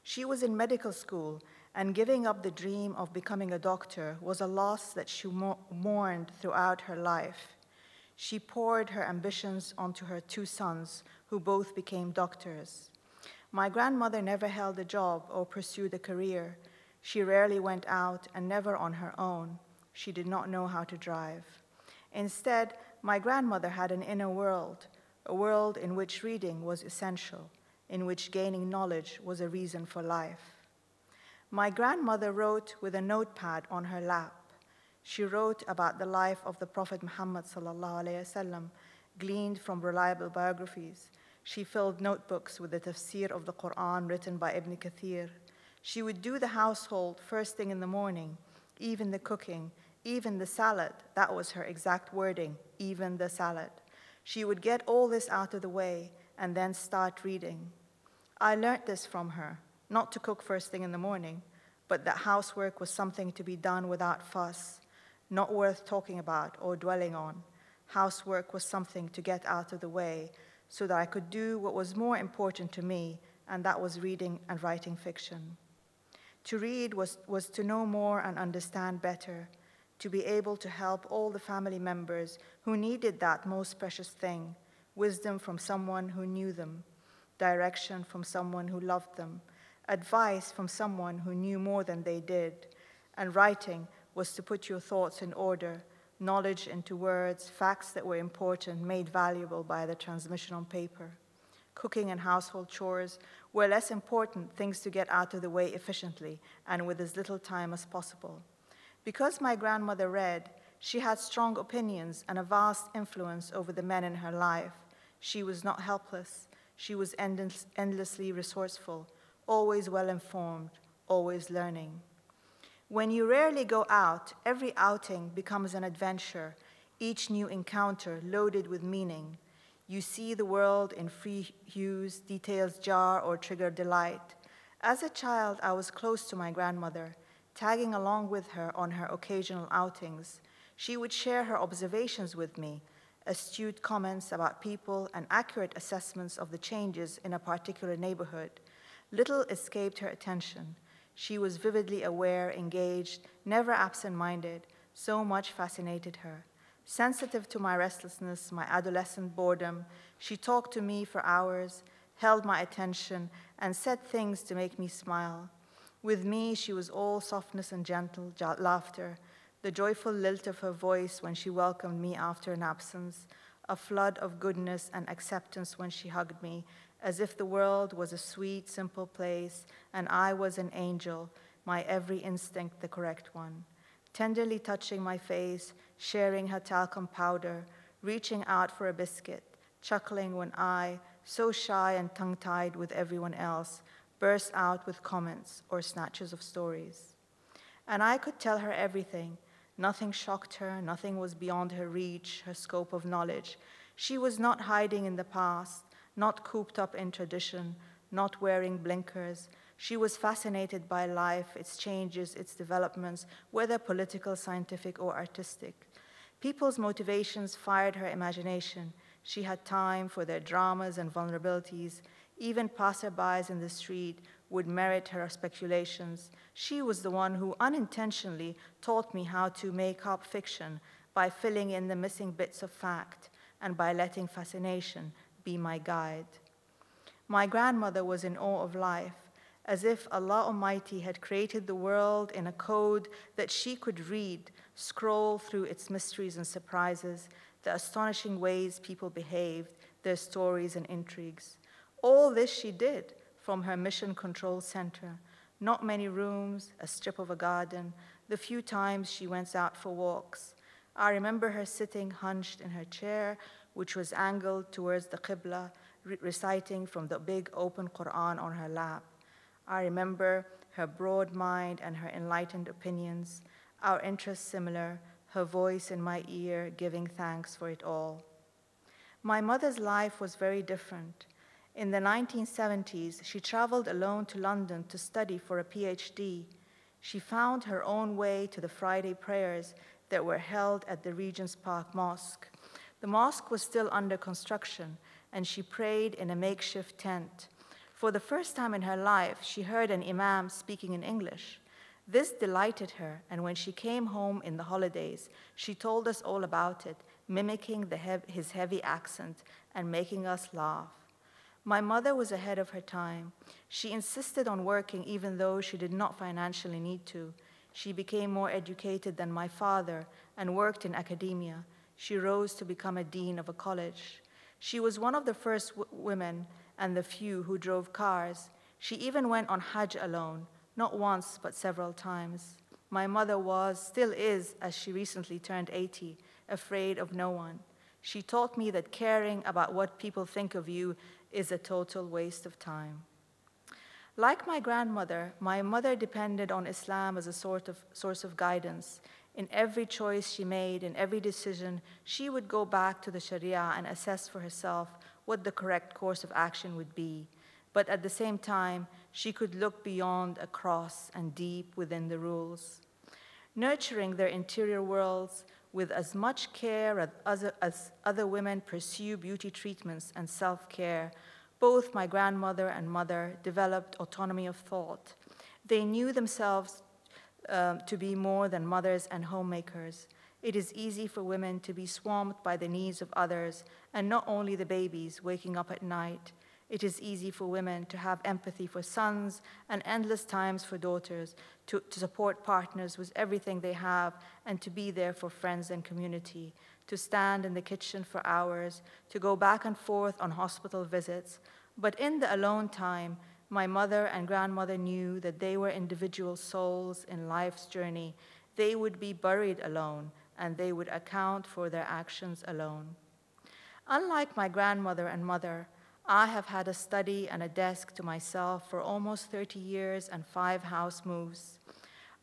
She was in medical school, and giving up the dream of becoming a doctor was a loss that she mourned throughout her life. She poured her ambitions onto her two sons, who both became doctors. My grandmother never held a job or pursued a career. She rarely went out and never on her own. She did not know how to drive. Instead, my grandmother had an inner world, a world in which reading was essential, in which gaining knowledge was a reason for life. My grandmother wrote with a notepad on her lap. She wrote about the life of the Prophet Muhammad ﷺ, gleaned from reliable biographies. She filled notebooks with the tafsir of the Quran written by Ibn Kathir. She would do the household first thing in the morning, even the cooking, even the salad. That was her exact wording, even the salad. She would get all this out of the way and then start reading. I learned this from her, not to cook first thing in the morning, but that housework was something to be done without fuss, not worth talking about or dwelling on. Housework was something to get out of the way so that I could do what was more important to me, and that was reading and writing fiction. To read was to know more and understand better, to be able to help all the family members who needed that most precious thing, wisdom from someone who knew them, direction from someone who loved them, advice from someone who knew more than they did. And writing was to put your thoughts in order, knowledge into words, facts that were important made valuable by the transmission on paper. Cooking and household chores were less important things to get out of the way efficiently and with as little time as possible. Because my grandmother read, she had strong opinions and a vast influence over the men in her life. She was not helpless. She was endlessly resourceful, always well-informed, always learning. When you rarely go out, every outing becomes an adventure, each new encounter loaded with meaning. You see the world in free hues, details jar or trigger delight. As a child, I was close to my grandmother, tagging along with her on her occasional outings. She would share her observations with me, astute comments about people and accurate assessments of the changes in a particular neighborhood. Little escaped her attention. She was vividly aware, engaged, never absent-minded. So much fascinated her. Sensitive to my restlessness, my adolescent boredom, she talked to me for hours, held my attention, and said things to make me smile. With me, she was all softness and gentle laughter, the joyful lilt of her voice when she welcomed me after an absence, a flood of goodness and acceptance when she hugged me, as if the world was a sweet, simple place, and I was an angel, my every instinct the correct one. Tenderly touching my face, sharing her talcum powder, reaching out for a biscuit, chuckling when I, so shy and tongue-tied with everyone else, burst out with comments or snatches of stories. And I could tell her everything. Nothing shocked her, nothing was beyond her reach, her scope of knowledge. She was not hiding in the past, not cooped up in tradition, not wearing blinkers. She was fascinated by life, its changes, its developments, whether political, scientific, or artistic. People's motivations fired her imagination. She had time for their dramas and vulnerabilities. Even passerbys in the street would merit her speculations. She was the one who unintentionally taught me how to make up fiction by filling in the missing bits of fact and by letting fascination be my guide. My grandmother was in awe of life, as if Allah Almighty had created the world in a code that she could read, scroll through its mysteries and surprises, the astonishing ways people behaved, their stories and intrigues. All this she did from her mission control center. Not many rooms, a strip of a garden, the few times she went out for walks. I remember her sitting hunched in her chair, which was angled towards the Qibla, reciting from the big open Quran on her lap. I remember her broad mind and her enlightened opinions, our interests similar, her voice in my ear giving thanks for it all. My mother's life was very different. In the 1970s, she traveled alone to London to study for a PhD. She found her own way to the Friday prayers, that were held at the Regent's Park Mosque. The mosque was still under construction, and she prayed in a makeshift tent. For the first time in her life, she heard an imam speaking in English. This delighted her, and when she came home in the holidays, she told us all about it, mimicking his heavy accent and making us laugh. My mother was ahead of her time. She insisted on working even though she did not financially need to. She became more educated than my father and worked in academia. She rose to become a dean of a college. She was one of the first women and the few who drove cars. She even went on Hajj alone, not once, but several times. My mother was, still is, as she recently turned 80, afraid of no one. She taught me that caring about what people think of you is a total waste of time. Like my grandmother, my mother depended on Islam as a source of guidance. In every choice she made, in every decision, she would go back to the Sharia and assess for herself what the correct course of action would be. But at the same time, she could look beyond a cross and deep within the rules. Nurturing their interior worlds with as much care as other women pursue beauty treatments and self-care, both my grandmother and mother developed autonomy of thought. They knew themselves to be more than mothers and homemakers. It is easy for women to be swamped by the needs of others, and not only the babies waking up at night. It is easy for women to have empathy for sons and endless times for daughters, to support partners with everything they have, and to be there for friends and community, to stand in the kitchen for hours, to go back and forth on hospital visits. But in the alone time, my mother and grandmother knew that they were individual souls in life's journey. They would be buried alone, and they would account for their actions alone. Unlike my grandmother and mother, I have had a study and a desk to myself for almost 30 years and 5 house moves.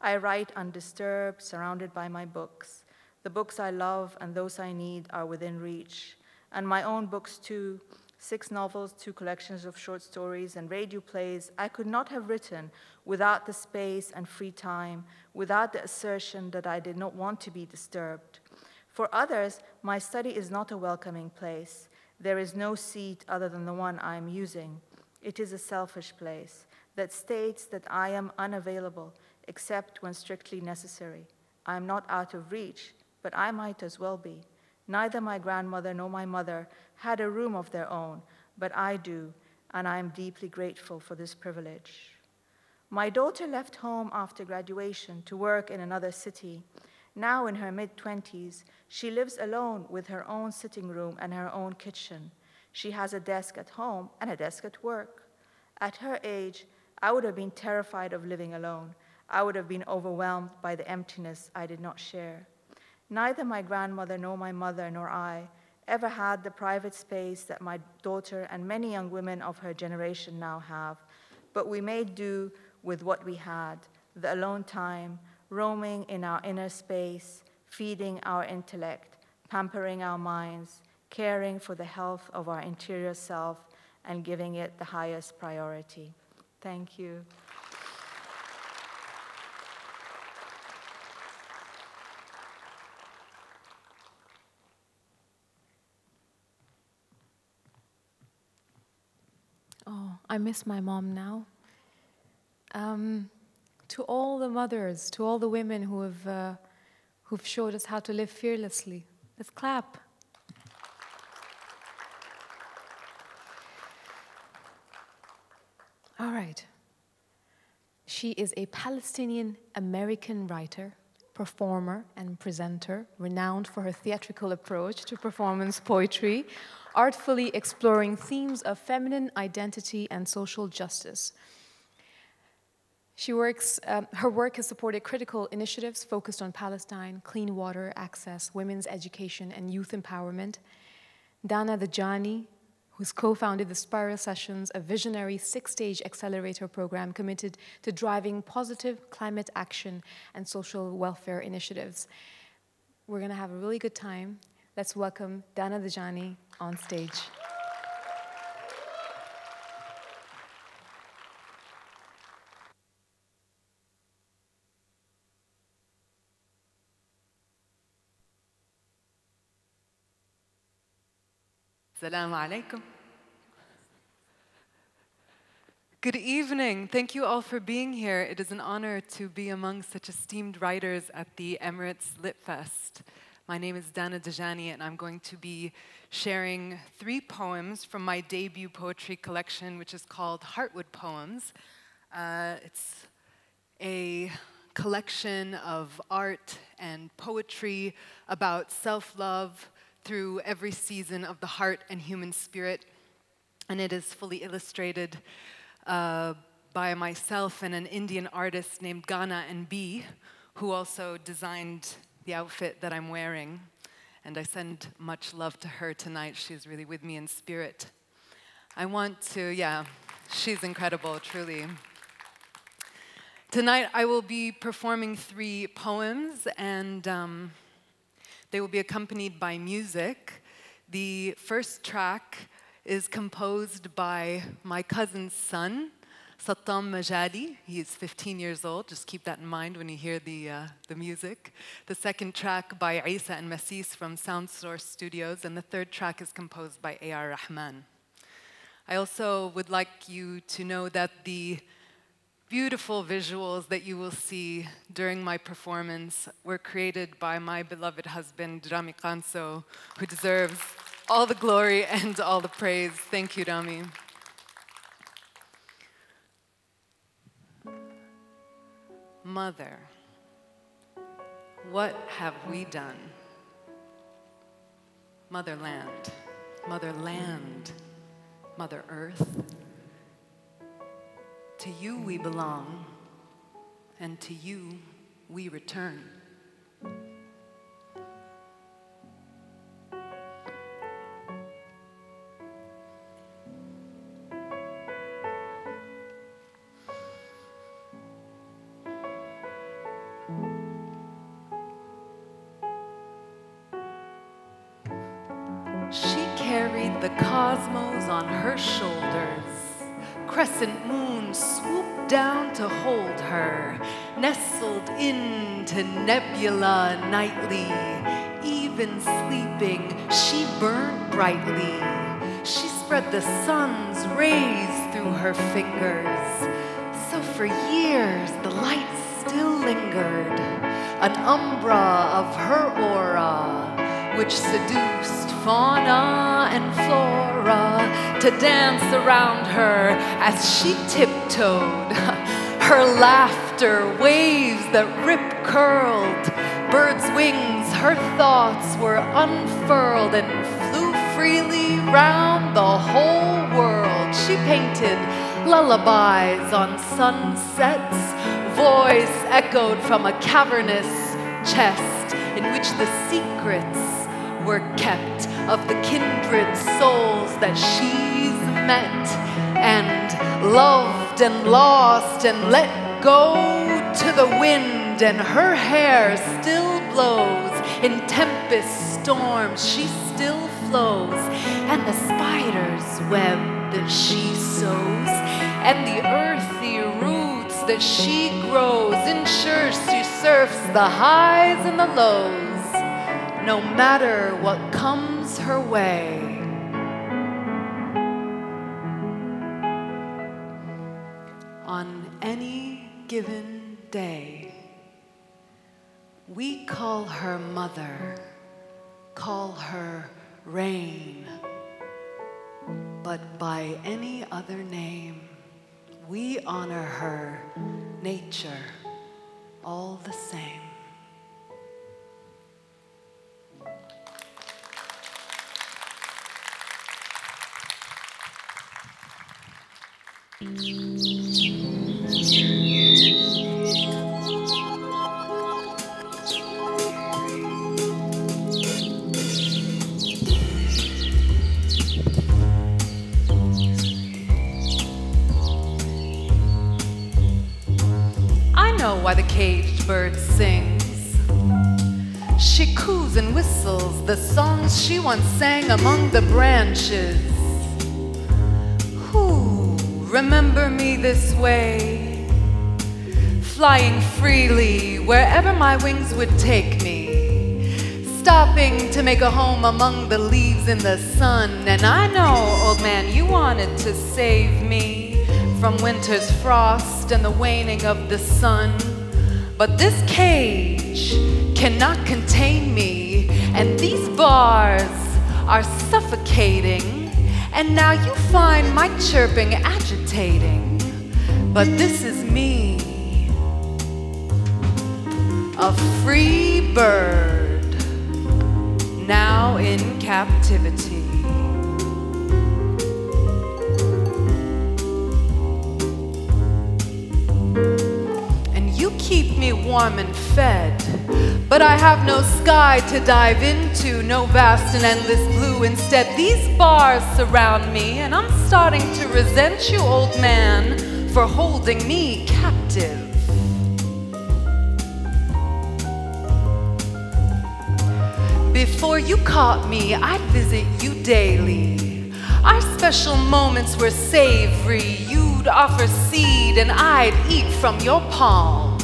I write undisturbed, surrounded by my books. The books I love and those I need are within reach. And my own books too, 6 novels, 2 collections of short stories, and radio plays I could not have written without the space and free time, without the assertion that I did not want to be disturbed. For others, my study is not a welcoming place. There is no seat other than the one I am using. It is a selfish place that states that I am unavailable except when strictly necessary. I am not out of reach, but I might as well be. Neither my grandmother nor my mother had a room of their own, but I do, and I am deeply grateful for this privilege. My daughter left home after graduation to work in another city. Now in her mid-20s, she lives alone with her own sitting room and her own kitchen. She has a desk at home and a desk at work. At her age, I would have been terrified of living alone. I would have been overwhelmed by the emptiness I did not share. Neither my grandmother nor my mother nor I ever had the private space that my daughter and many young women of her generation now have, but we made do with what we had, the alone time, roaming in our inner space, feeding our intellect, pampering our minds, caring for the health of our interior self, and giving it the highest priority. Thank you. Oh, I miss my mom now. To all the mothers, to all the women who've showed us how to live fearlessly, let's clap. All right. She is a Palestinian American writer, performer, and presenter, renowned for her theatrical approach to performance poetry, artfully exploring themes of feminine identity and social justice. Her work has supported critical initiatives focused on Palestine, clean water access, women's education, and youth empowerment. Dana Dajani, who's co-founded the Spiral Sessions, a visionary 6-stage accelerator program committed to driving positive climate action and social welfare initiatives. We're going to have a really good time. Let's welcome Dana Dajani on stage. Assalamu alaikum. Good evening. Thank you all for being here. It is an honor to be among such esteemed writers at the Emirates Lit Fest. My name is Dana Dajani, and I'm going to be sharing 3 poems from my debut poetry collection, which is called Heartwood Poems. It's a collection of art and poetry about self-love through every season of the heart and human spirit. And it is fully illustrated by myself and an Indian artist named Ghana and B, who also designed the outfit that I'm wearing. And I send much love to her tonight. She's really with me in spirit. I want to, she's incredible, truly. Tonight I will be performing 3 poems, and they will be accompanied by music. The first track is composed by my cousin's son, Sattam Majali. He is 15 years old. Just keep that in mind when you hear the music. The second track by Isa and Masis from Sound Source Studios, and the third track is composed by A.R. Rahman. I also would like you to know that the beautiful visuals that you will see during my performance were created by my beloved husband, Rami Kanso, who deserves all the glory and all the praise. Thank you, Rami. Mother, what have we done? Motherland, motherland, Mother Earth. To you we belong, and to you we return. She carried the cosmos on her shoulders. Crescent moon swooped down to hold her, nestled into nebula nightly. Even sleeping, she burned brightly. She spread the sun's rays through her fingers. So for years, the light still lingered, an umbra of her aura, which seduced fauna and flora to dance around her as she tiptoed. Her laughter, waves that rip-curled, birds' wings, her thoughts were unfurled and flew freely round the whole world. She painted lullabies on sunsets, voice echoed from a cavernous chest in which the secrets were kept of the kindred souls that she's met and loved and lost and let go to the wind, and her hair still blows in tempest storms. She still flows, and the spider's web that she sows and the earthy roots that she grows ensures she surfs the highs and the lows, no matter what comes her way. On any given day, we call her mother, call her rain, but by any other name, we honor her, nature, all the same. I know why the caged bird sings. She coos and whistles the songs she once sang among the branches. Remember me this way, flying freely wherever my wings would take me, stopping to make a home among the leaves in the sun. And I know, old man, you wanted to save me from winter's frost and the waning of the sun. But this cage cannot contain me, and these bars are suffocating. And now you find my chirping agitating. But this is me, a free bird, now in captivity. You keep me warm and fed, but I have no sky to dive into, no vast and endless blue. Instead, these bars surround me, and I'm starting to resent you, old man, for holding me captive. Before you caught me, I'd visit you daily. Our special moments were savory. You'd offer seed and I'd eat from your palm.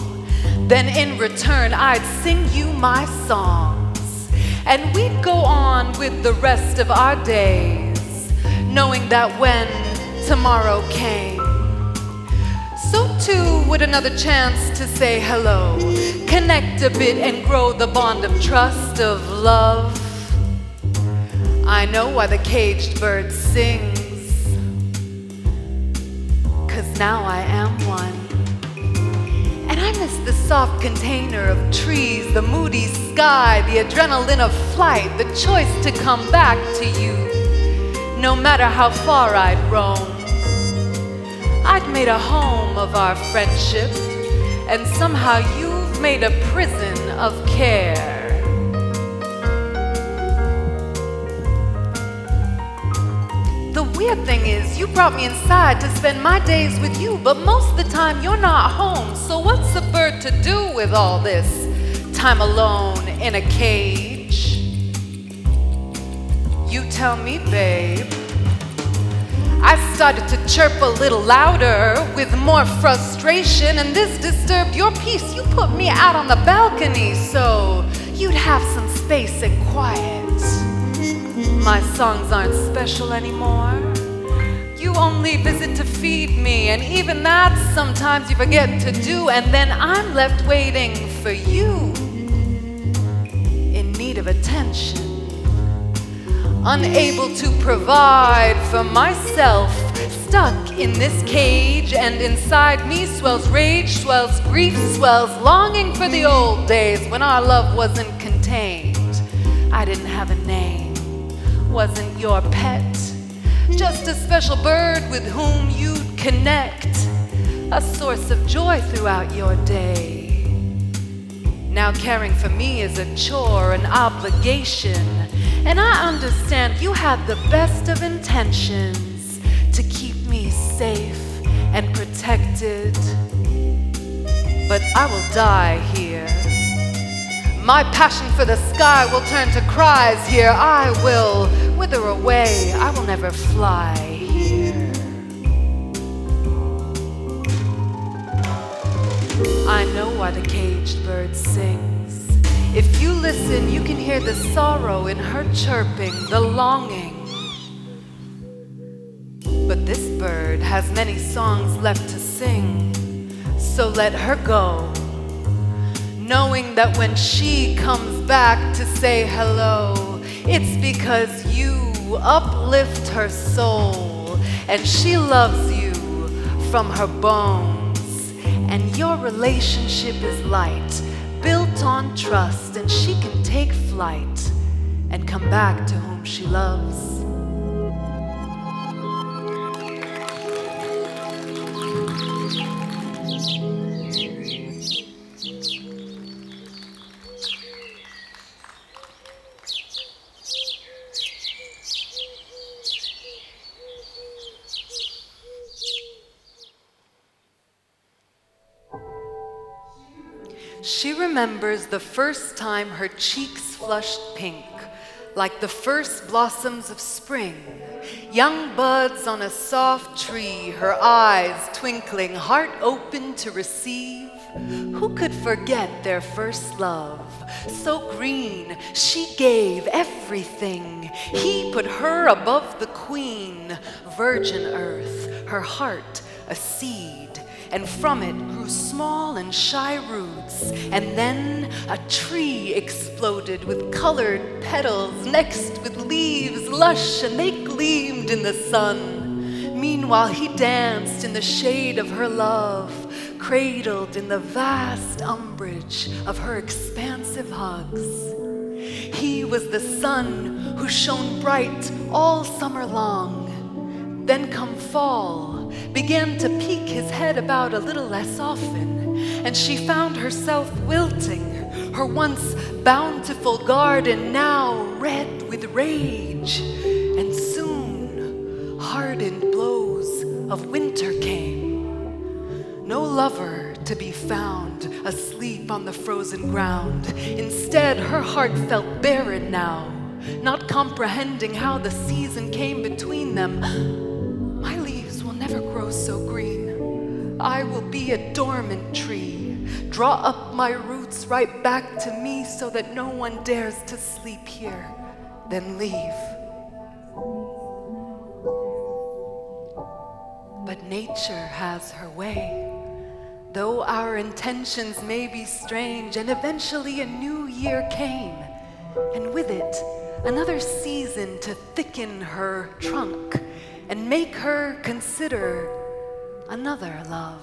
Then in return, I'd sing you my songs. And we'd go on with the rest of our days, knowing that when tomorrow came, so too would another chance to say hello, connect a bit and grow the bond of trust, of love. I know why the caged bird sings, 'cause now I am one. And I miss the soft container of trees, the moody sky, the adrenaline of flight, the choice to come back to you, no matter how far I'd roam. I'd made a home of our friendship, and somehow you've made a prison of care. The weird thing is, you brought me inside to spend my days with you, but most of the time you're not home. So what's a bird to do with all this time alone in a cage? You tell me, babe. I started to chirp a little louder with more frustration, and this disturbed your peace. You put me out on the balcony so you'd have some space and quiet. My songs aren't special anymore. You only visit to feed me, and even that sometimes you forget to do, and then I'm left waiting for you, in need of attention, unable to provide for myself, stuck in this cage, and inside me swells rage, swells grief, swells longing for the old days when our love wasn't contained. I didn't have a name, wasn't your pet, just a special bird with whom you'd connect, a source of joy throughout your day. Now caring for me is a chore, an obligation, and I understand you had the best of intentions to keep me safe and protected. But I will die here. My passion for the sky will turn to cries here. I will wither away. I will never fly here. I know why the caged bird sings. If you listen, you can hear the sorrow in her chirping, the longing. But this bird has many songs left to sing, so let her go, knowing that when she comes back to say hello, it's because you uplift her soul, and she loves you from her bones, and your relationship is light, built on trust, and she can take flight and come back to whom she loves. She remembers the first time her cheeks flushed pink, like the first blossoms of spring, young buds on a soft tree, her eyes twinkling, heart open to receive Who could forget their first love? So green, she gave everything. He put her above the queen, virgin earth, her heart a seed. And from it grew small and shy roots, and then a tree exploded with colored petals, next with leaves lush, and they gleamed in the sun. Meanwhile, he danced in the shade of her love, cradled in the vast umbrage of her expansive hugs. He was the sun who shone bright all summer long. Then come fall, began to peek his head about a little less often, and she found herself wilting, her once bountiful garden now red with rage. And soon hardened blows of winter came. No lover to be found asleep on the frozen ground. Instead, her heart felt barren now, not comprehending how the season came between them. My leaves will never grow so green. I will be a dormant tree. Draw up my roots right back to me so that no one dares to sleep here, then leave. But nature has her way. Though our intentions may be strange, and eventually a new year came, and with it, another season to thicken her trunk and make her consider another love.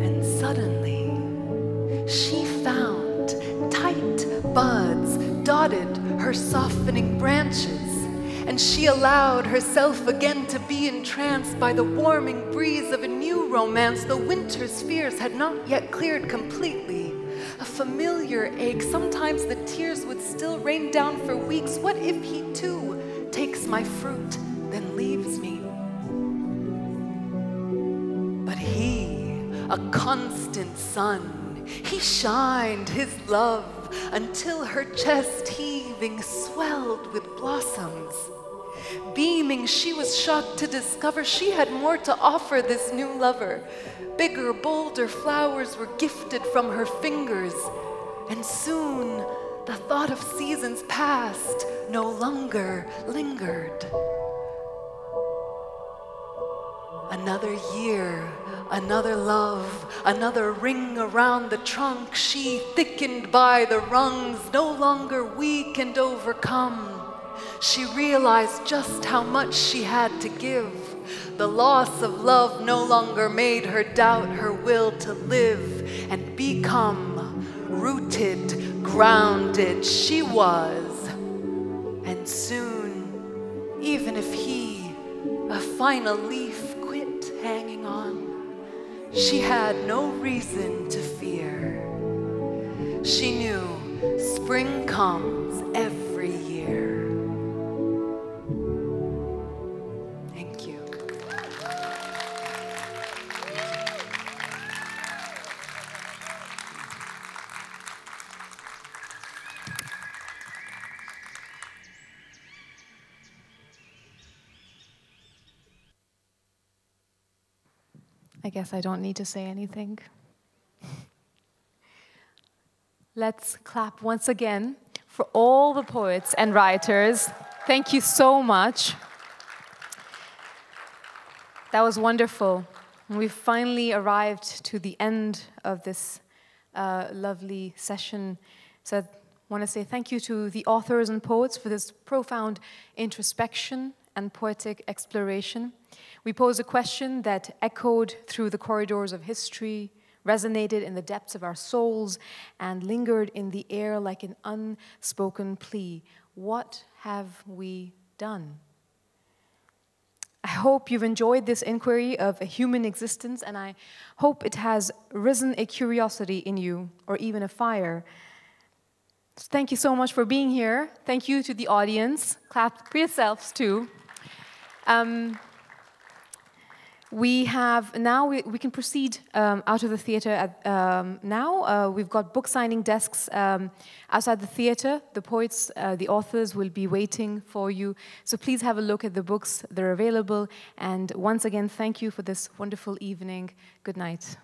And suddenly, she found tight buds dotted her softening branches, and she allowed herself again to be entranced by the warming breeze of a new romance, though winter's fears had not yet cleared completely. A familiar ache, sometimes the tears would still rain down for weeks. What if he too takes my fruit, then leaves me? But he, a constant sun, he shined his love until her chest heaving swelled with blossoms. Beaming, she was shocked to discover she had more to offer this new lover. Bigger, bolder flowers were gifted from her fingers, and soon the thought of seasons past no longer lingered. Another year, another love, another ring around the trunk, she thickened by the rungs, no longer weak and overcome. She realized just how much she had to give. The loss of love no longer made her doubt her will to live and become. Rooted, grounded she was. And soon, even if he, a final leaf, quit hanging on, she had no reason to fear. She knew spring comes every year. Thank you. I guess I don't need to say anything. Let's clap once again for all the poets and writers. Thank you so much. That was wonderful. We've finally arrived to the end of this lovely session. So I want to say thank you to the authors and poets for this profound introspection and poetic exploration. We posed a question that echoed through the corridors of history, resonated in the depths of our souls, and lingered in the air like an unspoken plea. What have we done? I hope you've enjoyed this inquiry of a human existence, and I hope it has risen a curiosity in you, or even a fire. So thank you so much for being here. Thank you to the audience. Clap for yourselves too. We have now, we can proceed out of the theater now. We've got book signing desks outside the theater. The poets, the authors will be waiting for you. So please have a look at the books. They're available. And once again, thank you for this wonderful evening. Good night.